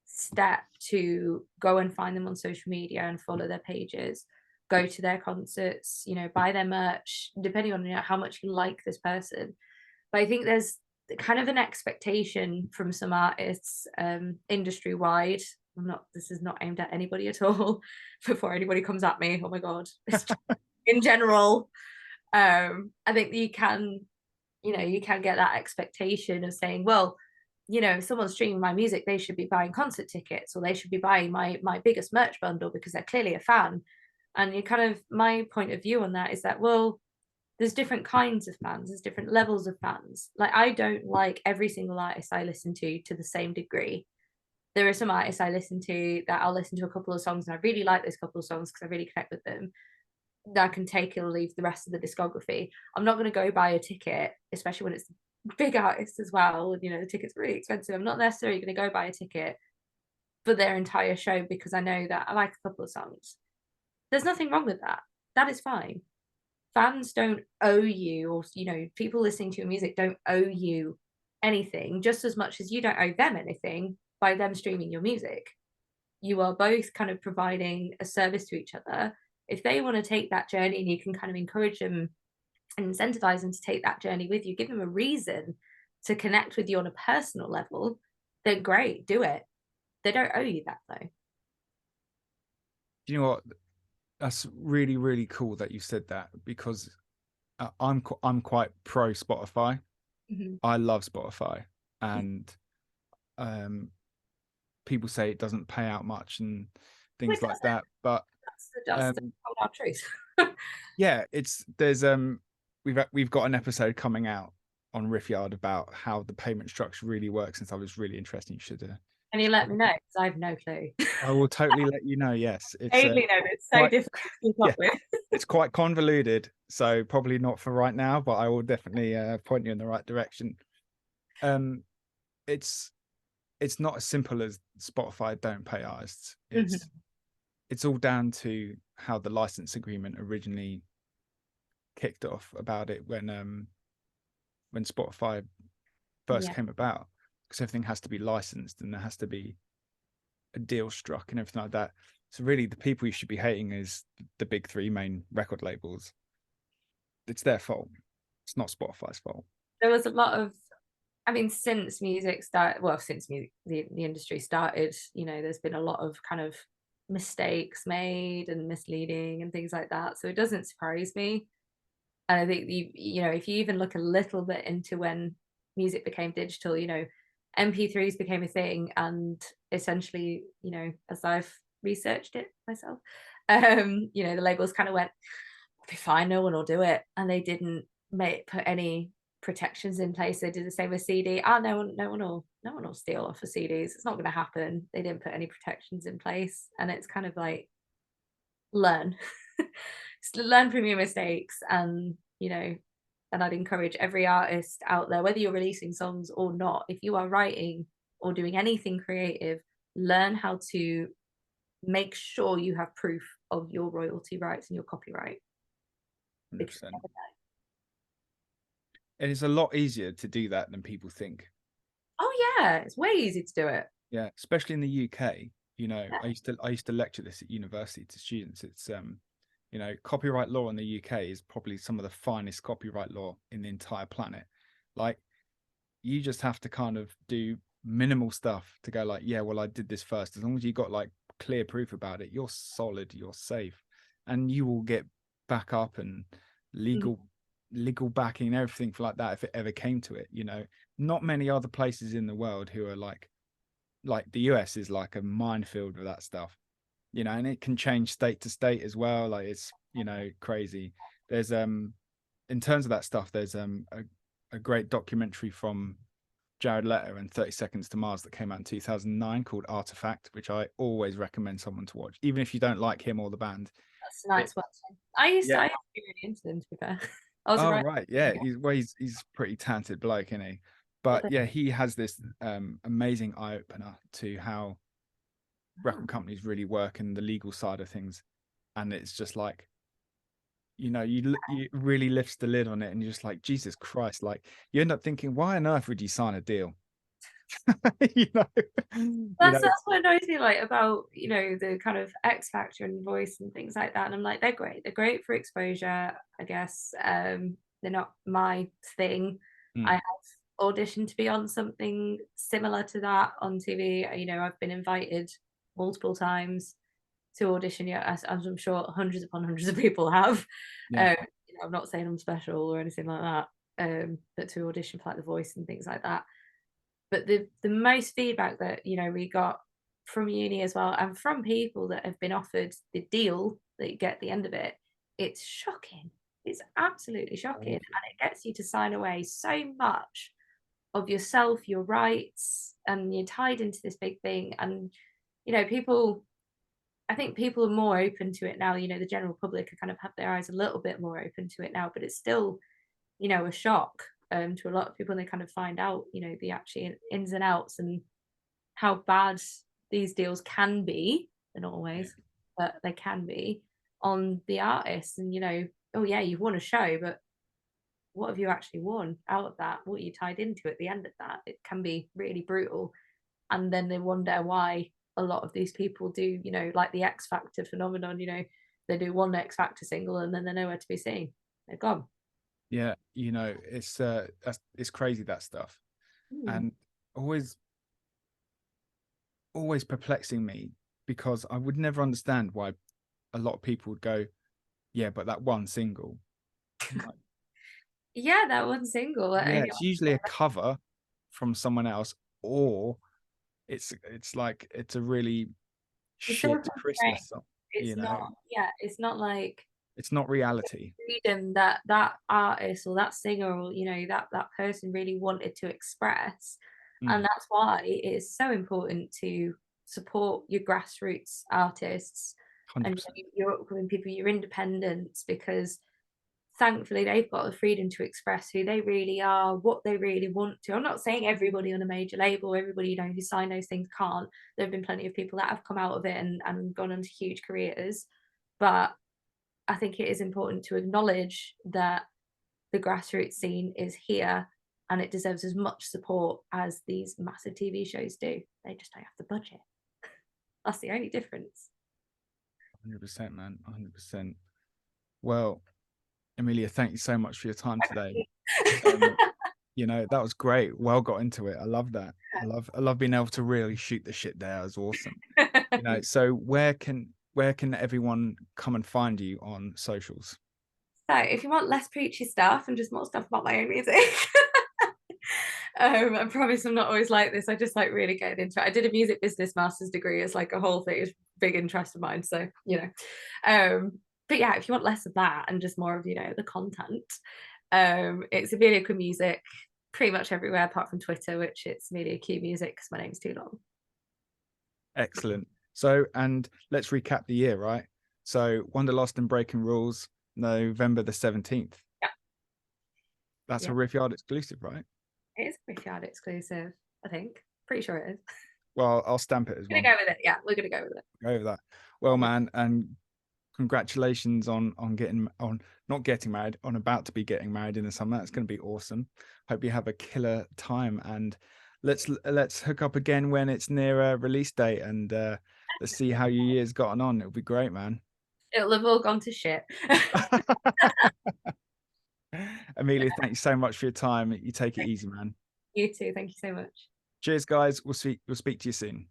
step to go and find them on social media and follow their pages, go to their concerts, buy their merch, depending on how much you like this person. But I think there's kind of an expectation from some artists, industry wide. This is not aimed at anybody at all. Before anybody comes at me, oh my god, in general, I think you can get that expectation of saying, well, you know, if someone's streaming my music, they should be buying concert tickets, or they should be buying my biggest merch bundle because they're clearly a fan. And you kind of, my point of view on that is that, well, there's different kinds of fans, there's different levels of fans. Like, I don't like every single artist I listen to the same degree. There are some artists I listen to that I'll listen to a couple of songs and I really like those couple of songs because I really connect with them, that I can take or leave the rest of the discography. I'm not going to go buy a ticket, especially when it's big artists as well, and you know the ticket's really expensive. I'm not necessarily going to go buy a ticket for their entire show because I know that I like a couple of songs. There's nothing wrong with that. That is fine. Fans don't owe you, or you know, people listening to your music don't owe you anything, just as much as you don't owe them anything by them streaming your music. You are both kind of providing a service to each other. If they want to take that journey and you can kind of encourage them and incentivize them to take that journey with you, give them a reason to connect with you on a personal level, then great, do it. They don't owe you that though. Do you know what? That's really, really cool that you said that, because I'm quite pro Spotify. Mm-hmm. I love Spotify, and people say it doesn't pay out much and things like that, but that's the cold truth. yeah, we've got an episode coming out on Riff Yard about how the payment structure really works, and so it's really interesting. You should Can you let me know? Because I have no clue. I will totally let you know. Yes, Totally know, it's so quite, difficult to keep up with. it's quite convoluted, so probably not for right now, but I will definitely point you in the right direction. It's not as simple as Spotify don't pay artists. It's all down to how the license agreement originally kicked off about it when Spotify first came about, because everything has to be licensed and there has to be a deal struck and everything like that. So really the people you should be hating is the big three main record labels. It's their fault. It's not Spotify's fault. There was a lot of, I mean, since music started, well, since music, the industry started, you know, there's been a lot of kind of mistakes made and misleading and things like that. So it doesn't surprise me. And I think you know, if you even look a little bit into when music became digital, you know, MP3s became a thing, and essentially, you know, as I've researched it myself, you know, the labels kind of went, "It'll be fine, no one will do it," and they didn't put any protections in place. They did the same with CD. Oh, no one will steal off of CDs. It's not going to happen. They didn't put any protections in place, and it's kind of like, learn, learn from your mistakes, and you know, and I'd encourage every artist out there, whether you're releasing songs or not, if you are writing or doing anything creative, learn how to make sure you have proof of your royalty rights and your copyright. 100%. And it's a lot easier to do that than people think. Oh yeah, it's way easy to do it. Yeah, especially in the UK. You know, I used to lecture this at university to students. It's you know, copyright law in the UK is probably some of the finest copyright law in the entire planet. Like, you just have to kind of do minimal stuff to go like, yeah, well, I did this first. As long as you got like clear proof about it, you're solid, you're safe, and you will get back up and legal backing and everything like that if it ever came to it. You know, not many other places in the world who are like the US is like a minefield with that stuff, you know, and it can change state to state as well. Like, it's, you know, crazy. There's in terms of that stuff, there's a great documentary from Jared Leto and 30 Seconds to Mars that came out in 2009 called Artifact, which I always recommend someone to watch, even if you don't like him or the band. That's a nice watching. I used to be really into them, to be fair. Right, yeah, he's pretty talented bloke, isn't he? But yeah, he has this amazing eye opener to how record companies really work and the legal side of things, and it's just like, you know, you really lifts the lid on it, and you're just like, Jesus Christ! Like, you end up thinking, why on earth would you sign a deal? You know, that's what annoys me, like, about, you know, the kind of X Factor and Voice and things like that. And I'm like, they're great for exposure, I guess. They're not my thing. I have auditioned to be on something similar to that on TV. You know, I've been invited multiple times to audition, as I'm sure hundreds upon hundreds of people have. You know, I'm not saying I'm special or anything like that, but to audition for like The Voice and things like that. But the most feedback that, you know, we got from uni as well, and from people that have been offered the deal that you get at the end of it, it's shocking. It's absolutely shocking. And it gets you to sign away so much of yourself, your rights, and you're tied into this big thing. And, you know, people, I think people are more open to it now. You know, the general public have kind of had their eyes a little bit more open to it now, but it's still, you know, a shock to a lot of people when they kind of find out, you know, the actual ins and outs and how bad these deals can be. They're not always, but they can be on the artists. And, you know, oh yeah, you've won a show, but what have you actually won out of that? What are you tied into at the end of that? It can be really brutal. And then they wonder why a lot of these people do, you know, like the X Factor phenomenon, you know, they do one X Factor single and then they're nowhere to be seen. They're gone. Yeah, you know, it's crazy, that stuff. And always perplexing me, because I would never understand why a lot of people would go, yeah, but that one single. Like, yeah, that one single. yeah, it's usually a cover from someone else, or it's like it's a really shit Christmas song. It's You know, not, yeah, it's not like it's not reality. freedom that that artist or that singer or, you know, that person really wanted to express. And that's why it is so important to support your grassroots artists 100%. and your upcoming people, your independents, because thankfully they've got the freedom to express who they really are, what they really want to. I'm not saying everybody on a major label, everybody, you know, who sign those things can't. There have been plenty of people that have come out of it and gone on to huge careers, but I think it is important to acknowledge that the grassroots scene is here and it deserves as much support as these massive TV shows do. They just don't have the budget. That's the only difference. 100%, man. 100%. Well, Emilia, thank you so much for your time today. You know, that was great. Well got into it. I love that. I love being able to really shoot the shit there. It was awesome. You know, so where can everyone come and find you on socials? So if you want less preachy stuff and just more stuff about my own music, I promise I'm not always like this. I just like really getting into it. I did a music business master's degree as like a whole thing. It's a big interest of mine. So, you know, but yeah, if you want less of that and just more of, you know, the content, it's Emilia Quinn Music pretty much everywhere apart from Twitter, which it's Emilia Q Music because my name's too long. Excellent. So, and let's recap the year, right? So Wanderlust Breaking Rules, November the 17th. Yeah. That's a Riff Yard exclusive, right? It is a Riff Yard exclusive, I think. Pretty sure it is. Well, I'll stamp it as well. We're gonna go with it. Yeah, we're gonna go with it. Go with that. Well, man, and congratulations on not getting married, on about to be getting married in the summer. That's going to be awesome. Hope you have a killer time, and let's hook up again when it's near a release date, and let's see how your year's gotten on. It'll be great, man. It'll have all gone to shit. Emilia, thank you so much for your time. You take it easy, man. You too. Thank you so much. Cheers, guys. We'll speak to you soon.